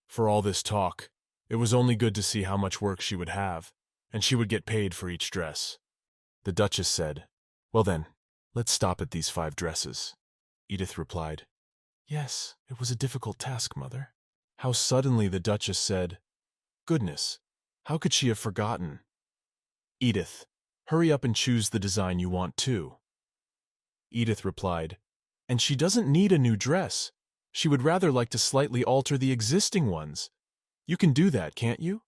For all this talk, it was only good to see how much work she would have, and she would get paid for each dress. The Duchess said, "Well then, let's stop at these 5 dresses." Edith replied, "Yes, it was a difficult task, Mother." How suddenly the Duchess said, "Goodness, how could she have forgotten?" Edith, hurry up and choose the design you want too. Edith replied, "And she doesn't need a new dress. She would rather like to slightly alter the existing ones. You can do that, can't you?"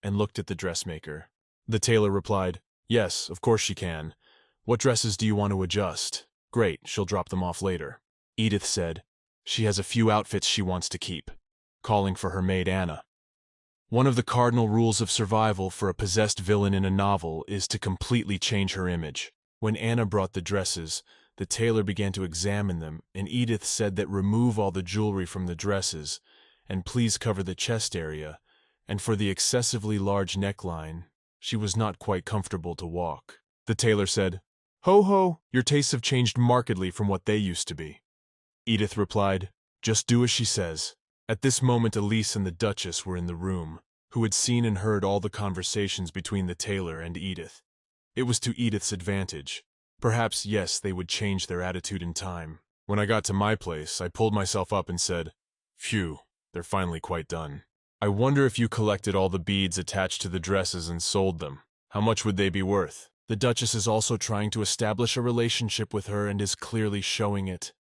And looked at the dressmaker. The tailor replied, "Yes, of course she can. What dresses do you want to adjust? Great, she'll drop them off later." Edith said, "She has a few outfits she wants to keep," calling for her maid Anna. One of the cardinal rules of survival for a possessed villain in a novel is to completely change her image. When Anna brought the dresses, the tailor began to examine them, and Edith said that remove all the jewelry from the dresses, and please cover the chest area, and for the excessively large neckline, she was not quite comfortable to walk. The tailor said, "Ho ho, your tastes have changed markedly from what they used to be." Edith replied, "Just do as she says." At this moment Elise and the Duchess were in the room, who had seen and heard all the conversations between the tailor and Edith. It was to Edith's advantage. Perhaps, yes, they would change their attitude in time. When I got to my place, I pulled myself up and said, "Phew, they're finally quite done. I wonder if you collected all the beads attached to the dresses and sold them. How much would they be worth?" The Duchess is also trying to establish a relationship with her and is clearly showing it.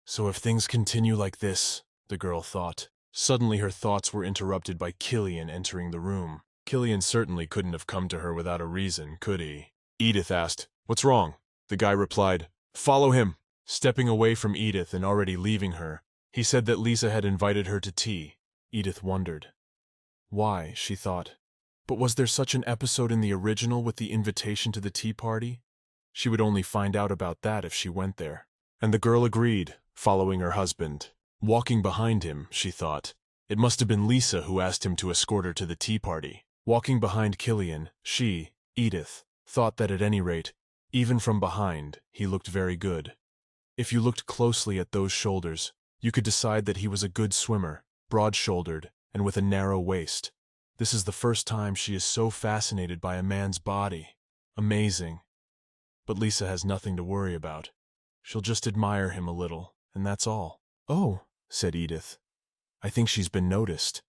So if things continue like this, the girl thought. Suddenly her thoughts were interrupted by Killian entering the room. Killian certainly couldn't have come to her without a reason, could he? Edith asked, "What's wrong?" The guy replied, "Follow him." Stepping away from Edith and already leaving her, he said that Lisa had invited her to tea. Edith wondered. Why, she thought. But was there such an episode in the original with the invitation to the tea party? She would only find out about that if she went there. And the girl agreed, following her husband. Walking behind him, she thought, it must have been Lisa who asked him to escort her to the tea party. Walking behind Killian, she, Edith, thought that at any rate, even from behind, he looked very good. If you looked closely at those shoulders, you could decide that he was a good swimmer, broad-shouldered, and with a narrow waist. This is the first time she is so fascinated by a man's body. Amazing. But Lisa has nothing to worry about. She'll just admire him a little, and that's all. "Oh," said Edith. "I think she's been noticed."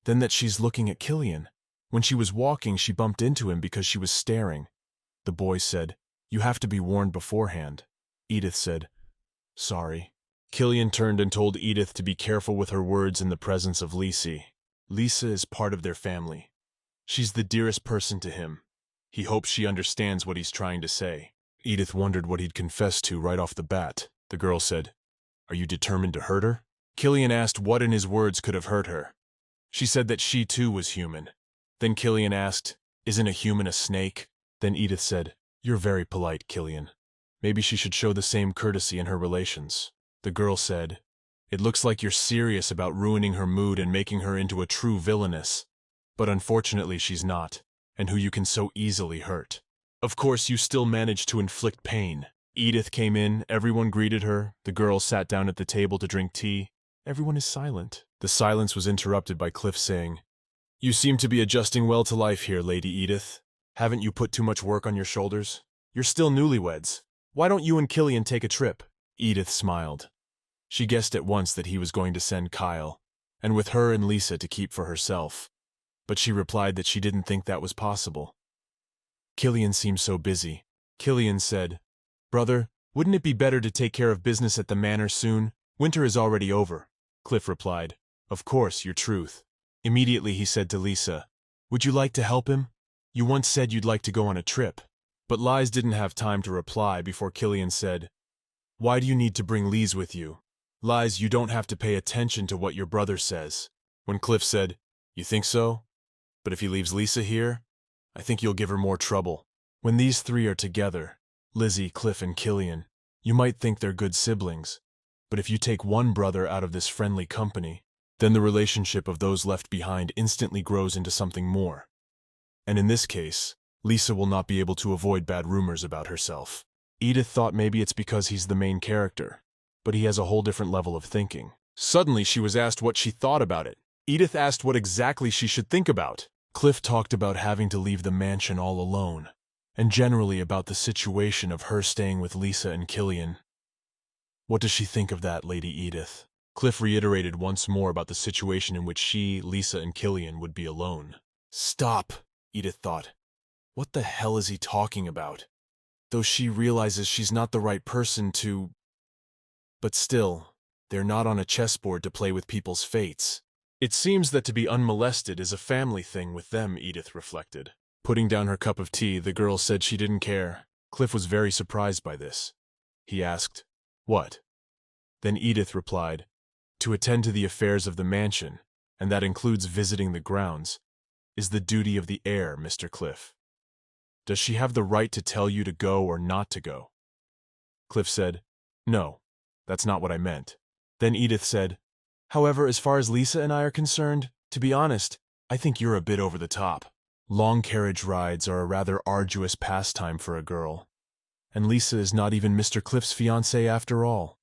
Then that she's looking at Killian. When she was walking, she bumped into him because she was staring. The boy said, "You have to be warned beforehand." Edith said, "Sorry." Killian turned and told Edith to be careful with her words in the presence of Lizzy. Lisa is part of their family. She's the dearest person to him. He hopes she understands what he's trying to say. Edith wondered what he'd confess to right off the bat. The girl said, "Are you determined to hurt her?" Killian asked what in his words could have hurt her. She said that she too was human. Then Killian asked, "Isn't a human a snake?" Then Edith said, "You're very polite, Killian. Maybe she should show the same courtesy in her relations." The girl said, "It looks like you're serious about ruining her mood and making her into a true villainess. But unfortunately she's not, and who you can so easily hurt. Of course you still manage to inflict pain." Edith came in, everyone greeted her, the girls sat down at the table to drink tea. Everyone is silent. The silence was interrupted by Cliff saying, "You seem to be adjusting well to life here, Lady Edith. Haven't you put too much work on your shoulders? You're still newlyweds. Why don't you and Killian take a trip?" Edith smiled. She guessed at once that he was going to send Kyle, and with her and Lisa to keep for herself. But she replied that she didn't think that was possible. Killian seemed so busy. Killian said, "Brother, wouldn't it be better to take care of business at the manor soon? Winter is already over." Cliff replied, "Of course, your truth." Immediately he said to Lisa, "Would you like to help him? You once said you'd like to go on a trip." But Liz didn't have time to reply before Killian said, "Why do you need to bring Liz with you? Liz, you don't have to pay attention to what your brother says." When Cliff said, "You think so? But if he leaves Lisa here, I think you'll give her more trouble." When these three are together, Lizzy, Cliff, and Killian, you might think they're good siblings. But if you take one brother out of this friendly company, then the relationship of those left behind instantly grows into something more. And in this case, Lisa will not be able to avoid bad rumors about herself. Edith thought maybe it's because he's the main character, but he has a whole different level of thinking. Suddenly she was asked what she thought about it. Edith asked what exactly she should think about. Cliff talked about having to leave the mansion all alone, and generally about the situation of her staying with Lisa and Killian. What does she think of that, Lady Edith? Cliff reiterated once more about the situation in which she, Lisa, and Killian would be alone. Stop, Edith thought. What the hell is he talking about? Though she realizes she's not the right person to... But still, they're not on a chessboard to play with people's fates. It seems that to be unmolested is a family thing with them, Edith reflected. Putting down her cup of tea, the girl said she didn't care. Cliff was very surprised by this. He asked, "What?" Then Edith replied, "To attend to the affairs of the mansion, and that includes visiting the grounds, is the duty of the heir, Mr. Cliff. Does she have the right to tell you to go or not to go?" Cliff said, "No, that's not what I meant." Then Edith said, "However, as far as Lisa and I are concerned, to be honest, I think you're a bit over the top. Long carriage rides are a rather arduous pastime for a girl, and Lisa is not even Mr. Cliff's fiancée after all.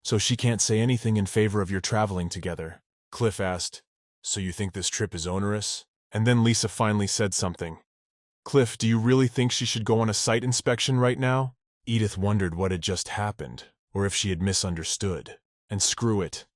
So she can't say anything in favor of your traveling together." Cliff asked, "So you think this trip is onerous?" And then Lisa finally said something. "Cliff, do you really think she should go on a site inspection right now?" Edith wondered what had just happened, or if she had misunderstood. And screw it.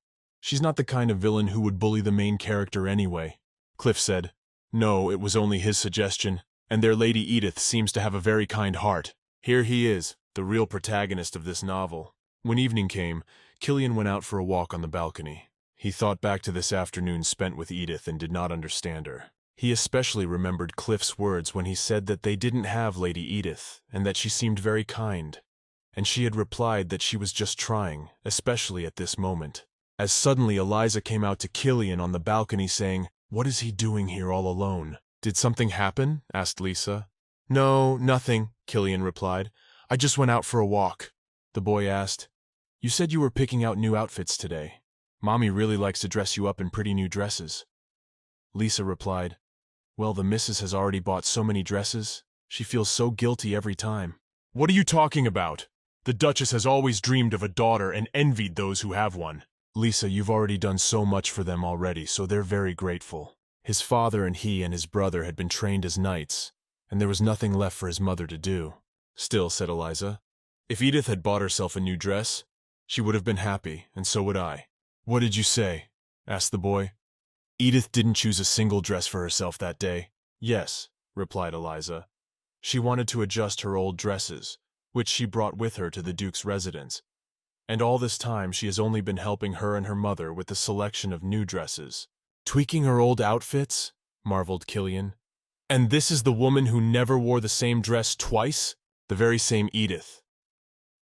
She's not the kind of villain who would bully the main character anyway. Cliff said, "No, it was only his suggestion, and their Lady Edith seems to have a very kind heart. Here he is, the real protagonist of this novel." When evening came, Killian went out for a walk on the balcony. He thought back to this afternoon spent with Edith and did not understand her. He especially remembered Cliff's words when he said that they didn't have Lady Edith, and that she seemed very kind. And she had replied that she was just trying, especially at this moment. As suddenly Eliza came out to Killian on the balcony saying, "What is he doing here all alone?" "Did something happen?" asked Lisa. "No, nothing," Killian replied. "I just went out for a walk." The boy asked, "You said you were picking out new outfits today. Mommy really likes to dress you up in pretty new dresses." Lisa replied, "Well, the missus has already bought so many dresses. She feels so guilty every time." "What are you talking about? The Duchess has always dreamed of a daughter and envied those who have one." "Lisa, you've already done so much for them already, so they're very grateful." His father and he and his brother had been trained as knights, and there was nothing left for his mother to do. "Still," said Eliza, "if Edith had bought herself a new dress, she would have been happy, and so would I." "What did you say?" asked the boy. "Edith didn't choose a single dress for herself that day." "Yes," replied Eliza. "She wanted to adjust her old dresses, which she brought with her to the Duke's residence. And all this time she has only been helping her and her mother with the selection of new dresses." "Tweaking her old outfits?" marveled Killian. And this is the woman who never wore the same dress twice? The very same Edith.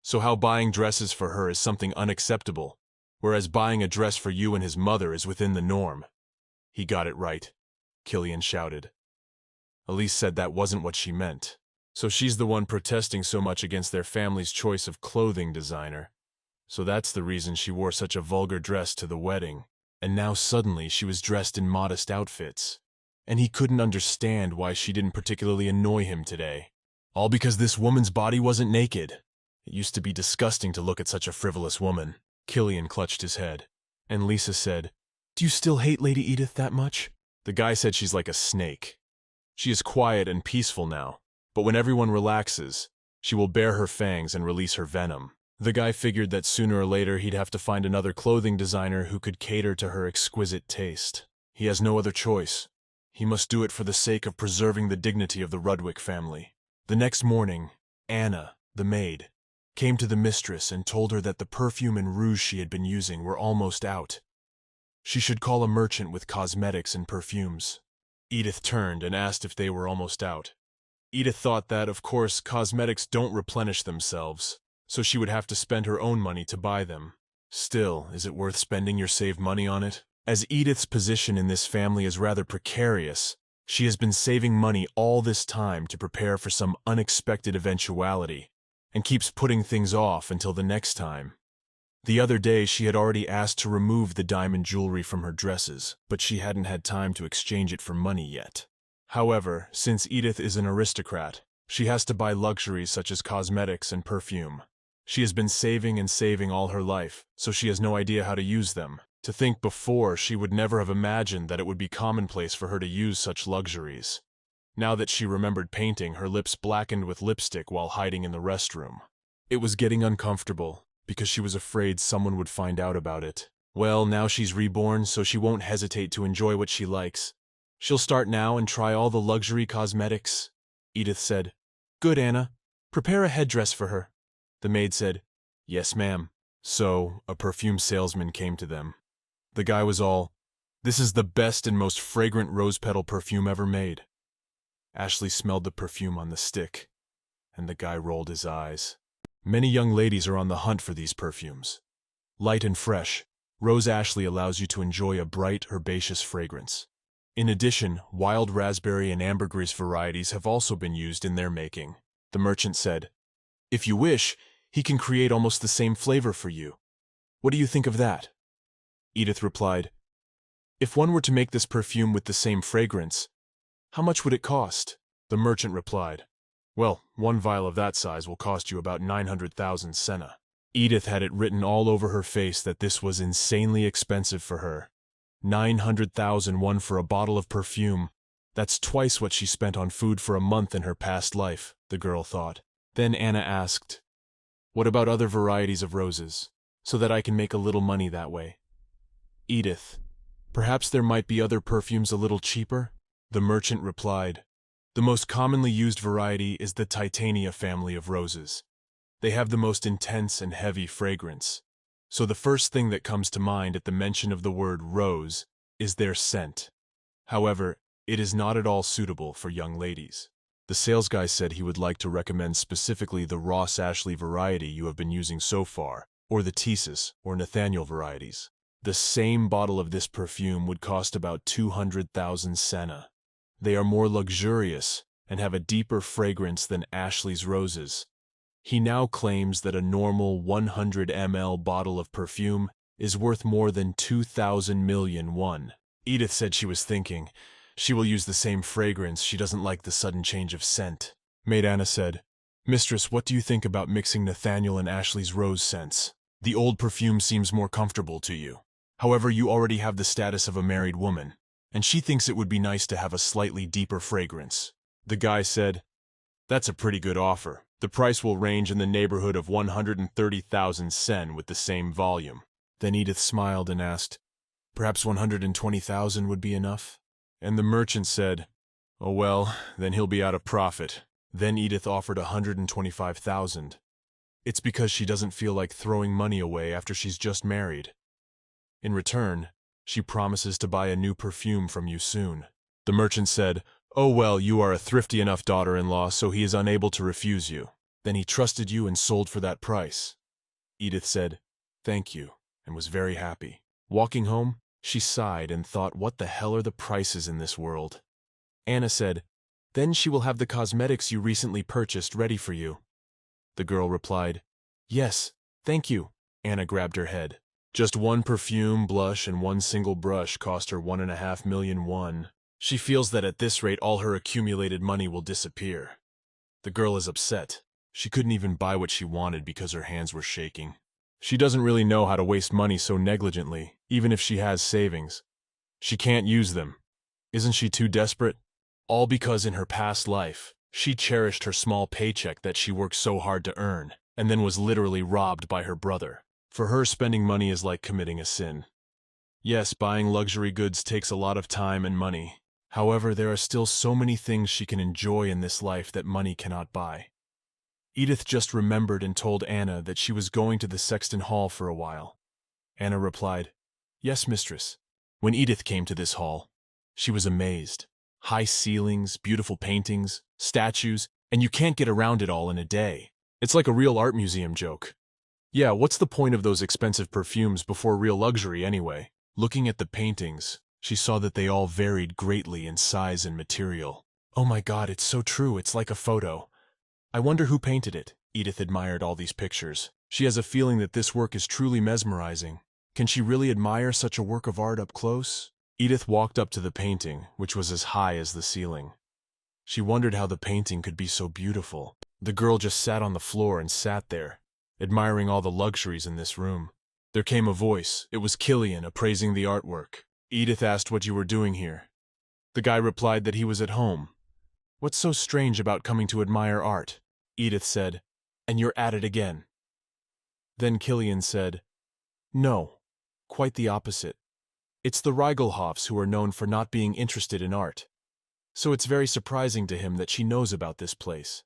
So how buying dresses for her is something unacceptable, whereas buying a dress for you and his mother is within the norm. He got it right, Killian shouted. Elise said that wasn't what she meant. So she's the one protesting so much against their family's choice of clothing designer. So that's the reason she wore such a vulgar dress to the wedding. And now suddenly she was dressed in modest outfits. And he couldn't understand why she didn't particularly annoy him today. All because this woman's body wasn't naked. It used to be disgusting to look at such a frivolous woman. Killian clutched his head. And Lisa said, "Do you still hate Lady Edith that much?" The guy said she's like a snake. She is quiet and peaceful now, but when everyone relaxes, she will bare her fangs and release her venom. The guy figured that sooner or later he'd have to find another clothing designer who could cater to her exquisite taste. He has no other choice. He must do it for the sake of preserving the dignity of the Rudwick family. The next morning, Anna, the maid, came to the mistress and told her that the perfume and rouge she had been using were almost out. She should call a merchant with cosmetics and perfumes. Edith turned and asked if they were almost out. Edith thought that, of course, cosmetics don't replenish themselves, so she would have to spend her own money to buy them. Still, is it worth spending your saved money on it? As Edith's position in this family is rather precarious, she has been saving money all this time to prepare for some unexpected eventuality, and keeps putting things off until the next time. The other day she had already asked to remove the diamond jewelry from her dresses, but she hadn't had time to exchange it for money yet. However, since Edith is an aristocrat, she has to buy luxuries such as cosmetics and perfume. She has been saving and saving all her life, so she has no idea how to use them. To think before, she would never have imagined that it would be commonplace for her to use such luxuries. Now that she remembered painting, her lips blackened with lipstick while hiding in the restroom. It was getting uncomfortable, because she was afraid someone would find out about it. Well, now she's reborn, so she won't hesitate to enjoy what she likes. She'll start now and try all the luxury cosmetics. Edith said, "Good, Anna. Prepare a headdress for her." The maid said, "Yes, ma'am." So, a perfume salesman came to them. The guy was all, "This is the best and most fragrant rose petal perfume ever made." Ashley smelled the perfume on the stick, and the guy rolled his eyes. Many young ladies are on the hunt for these perfumes. Light and fresh, Rose Ashley allows you to enjoy a bright, herbaceous fragrance. In addition, wild raspberry and ambergris varieties have also been used in their making. The merchant said, "If you wish, he can create almost the same flavor for you. What do you think of that?" Edith replied, "If one were to make this perfume with the same fragrance, how much would it cost?" The merchant replied, "Well, one vial of that size will cost you about 900,000 senna." Edith had it written all over her face that this was insanely expensive for her. 900,000 won for a bottle of perfume. That's twice what she spent on food for a month in her past life, the girl thought. Then Anna asked, "What about other varieties of roses, so that I can make a little money that way?" Edith, "Perhaps there might be other perfumes a little cheaper?" The merchant replied, "The most commonly used variety is the Titania family of roses. They have the most intense and heavy fragrance. So the first thing that comes to mind at the mention of the word rose is their scent. However, it is not at all suitable for young ladies." The sales guy said he would like to recommend specifically the Ross Ashley variety you have been using so far, or the Thesis or Nathaniel varieties. The same bottle of this perfume would cost about 200,000 senna. They are more luxurious and have a deeper fragrance than Ashley's roses. He now claims that a normal 100 ml bottle of perfume is worth more than 2,000 million won. Edith said she was thinking, she will use the same fragrance, she doesn't like the sudden change of scent. Maid Anna said, "Mistress, what do you think about mixing Nathaniel and Ashley's rose scents? The old perfume seems more comfortable to you. However, you already have the status of a married woman, and she thinks it would be nice to have a slightly deeper fragrance." The guy said, "That's a pretty good offer. The price will range in the neighborhood of 130,000 sen with the same volume." Then Edith smiled and asked, "Perhaps 120,000 would be enough?" And the merchant said, "Oh well, then he'll be out of profit." Then Edith offered 125,000. It's because she doesn't feel like throwing money away after she's just married. In return, she promises to buy a new perfume from you soon. The merchant said, Oh well, you are a thrifty enough daughter-in-law, so he is unable to refuse you. Then he trusted you and sold for that price. Edith said, "Thank you," and was very happy. Walking home, she sighed and thought, what the hell are the prices in this world? Anna said, "Then she will have the cosmetics you recently purchased ready for you." The girl replied, "Yes, thank you." Anna grabbed her head. Just one perfume, blush, and one single brush cost her 1.5 million won. She feels that at this rate all her accumulated money will disappear. The girl is upset. She couldn't even buy what she wanted because her hands were shaking. She doesn't really know how to waste money so negligently, even if she has savings. She can't use them. Isn't she too desperate? All because in her past life, she cherished her small paycheck that she worked so hard to earn, and then was literally robbed by her brother. For her, spending money is like committing a sin. Yes, buying luxury goods takes a lot of time and money. However, there are still so many things she can enjoy in this life that money cannot buy. Edith just remembered and told Anna that she was going to the Sexton Hall for a while. Anna replied, "Yes, mistress." When Edith came to this hall, she was amazed. High ceilings, beautiful paintings, statues, and you can't get around it all in a day. It's like a real art museum joke. Yeah, what's the point of those expensive perfumes before real luxury anyway? Looking at the paintings, she saw that they all varied greatly in size and material. Oh my God, it's so true, it's like a photo. I wonder who painted it. Edith admired all these pictures. She has a feeling that this work is truly mesmerizing. Can she really admire such a work of art up close? Edith walked up to the painting, which was as high as the ceiling. She wondered how the painting could be so beautiful. The girl just sat on the floor and sat there, admiring all the luxuries in this room. There came a voice. It was Killian, appraising the artwork. Edith asked what you were doing here. The guy replied that he was at home. What's so strange about coming to admire art? Edith said, and you're at it again. Then Killian said, no, quite the opposite. It's the Reigelhoffs who are known for not being interested in art. So it's very surprising to him that she knows about this place.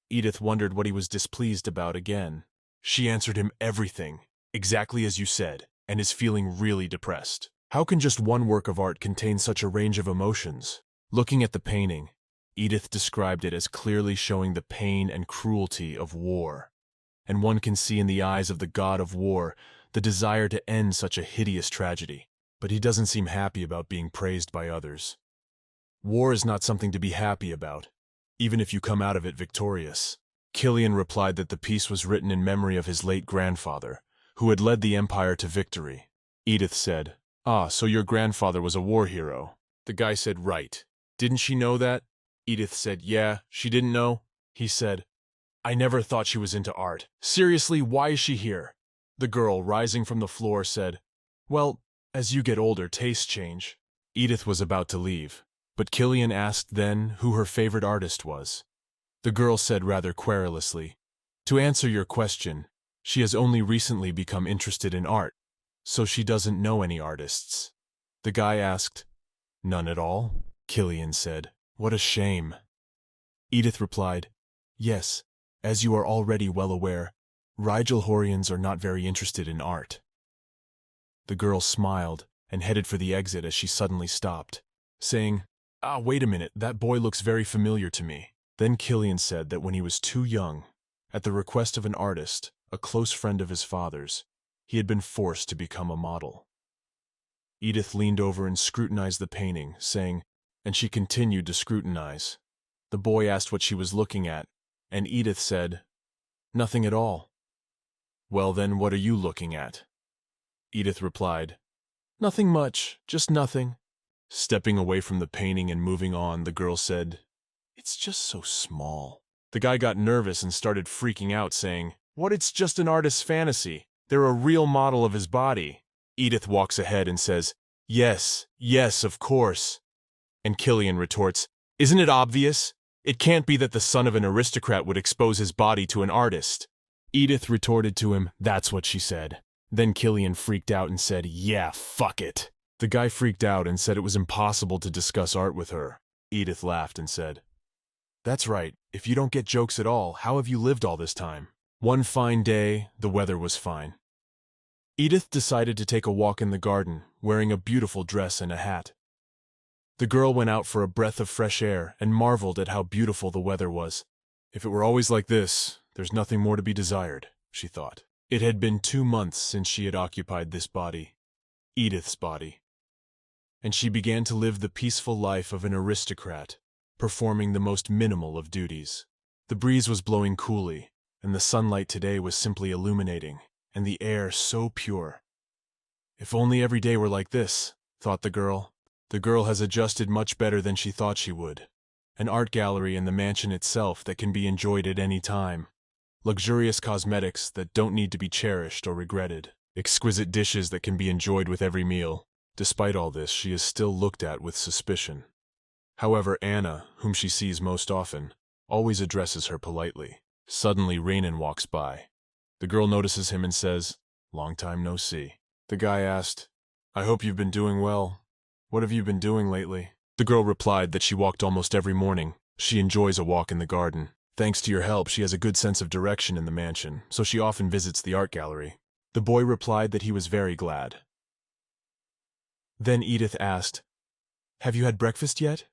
Edith wondered what he was displeased about again. She answered him everything, exactly as you said, and is feeling really depressed. How can just one work of art contain such a range of emotions? Looking at the painting, Edith described it as clearly showing the pain and cruelty of war. And one can see in the eyes of the god of war the desire to end such a hideous tragedy. But he doesn't seem happy about being praised by others. War is not something to be happy about, even if you come out of it victorious. Killian replied that the piece was written in memory of his late grandfather, who had led the empire to victory. Edith said, "Ah, so your grandfather was a war hero." The guy said, "Right. Didn't she know that?" Edith said, "Yeah, she didn't know." He said, "I never thought she was into art. Seriously, why is she here?" The girl, rising from the floor, said, "Well, as you get older, tastes change." Edith was about to leave, but Killian asked then who her favorite artist was. The girl said rather querulously, "To answer your question, she has only recently become interested in art, so she doesn't know any artists." The guy asked, "None at all?" Killian said, "What a shame." Edith replied, "Yes, as you are already well aware, Rigelhorians are not very interested in art." The girl smiled and headed for the exit as she suddenly stopped, saying, wait a minute, that boy looks very familiar to me." Then Killian said that when he was too young, at the request of an artist, a close friend of his father's, he had been forced to become a model. Edith leaned over and scrutinized the painting, saying, and she continued to scrutinize. The boy asked what she was looking at, and Edith said, "Nothing at all." "Well then, what are you looking at?" Edith replied, "Nothing much, just nothing." Stepping away from the painting and moving on, the girl said, "It's just so small." The guy got nervous and started freaking out, saying, "What, it's just an artist's fantasy. They're a real model of his body." Edith walks ahead and says, "Yes, yes, of course." And Killian retorts, "Isn't it obvious? It can't be that the son of an aristocrat would expose his body to an artist." Edith retorted to him, "That's what she said." Then Killian freaked out and said, "Yeah, fuck it." The guy freaked out and said it was impossible to discuss art with her. Edith laughed and said, "That's right. If you don't get jokes at all, how have you lived all this time?" One fine day, the weather was fine. Edith decided to take a walk in the garden, wearing a beautiful dress and a hat. The girl went out for a breath of fresh air and marveled at how beautiful the weather was. If it were always like this, there's nothing more to be desired, she thought. It had been 2 months since she had occupied this body, Edith's body, and she began to live the peaceful life of an aristocrat, performing the most minimal of duties. The breeze was blowing coolly, and the sunlight today was simply illuminating, and the air so pure. If only every day were like this, thought the girl. The girl has adjusted much better than she thought she would. An art gallery in the mansion itself that can be enjoyed at any time. Luxurious cosmetics that don't need to be cherished or regretted. Exquisite dishes that can be enjoyed with every meal. Despite all this, she is still looked at with suspicion. However, Anna, whom she sees most often, always addresses her politely. Suddenly, Renan walks by. The girl notices him and says, "Long time no see." The guy asked, "I hope you've been doing well. What have you been doing lately?" The girl replied that she walked almost every morning. She enjoys a walk in the garden. Thanks to your help, she has a good sense of direction in the mansion, so she often visits the art gallery. The boy replied that he was very glad. Then Edith asked, "Have you had breakfast yet?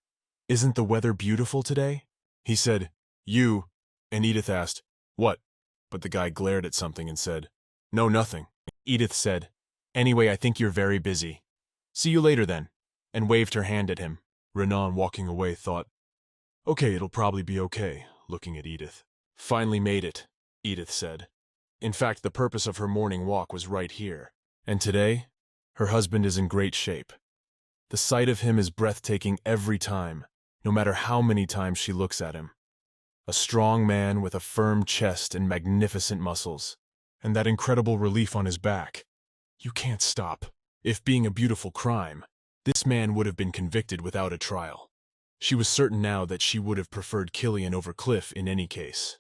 Isn't the weather beautiful today?" He said, "You," and Edith asked, "What?" But the guy glared at something and said, "No, nothing." Edith said, "Anyway, I think you're very busy. See you later then," and waved her hand at him. Renan, walking away, thought, "Okay, it'll probably be okay," looking at Edith. "Finally made it," Edith said. In fact, the purpose of her morning walk was right here. And today, her husband is in great shape. The sight of him is breathtaking every time, no matter how many times she looks at him. A strong man with a firm chest and magnificent muscles, and that incredible relief on his back. You can't stop. If being a beautiful crime, this man would have been convicted without a trial. She was certain now that she would have preferred Killian over Cliff in any case.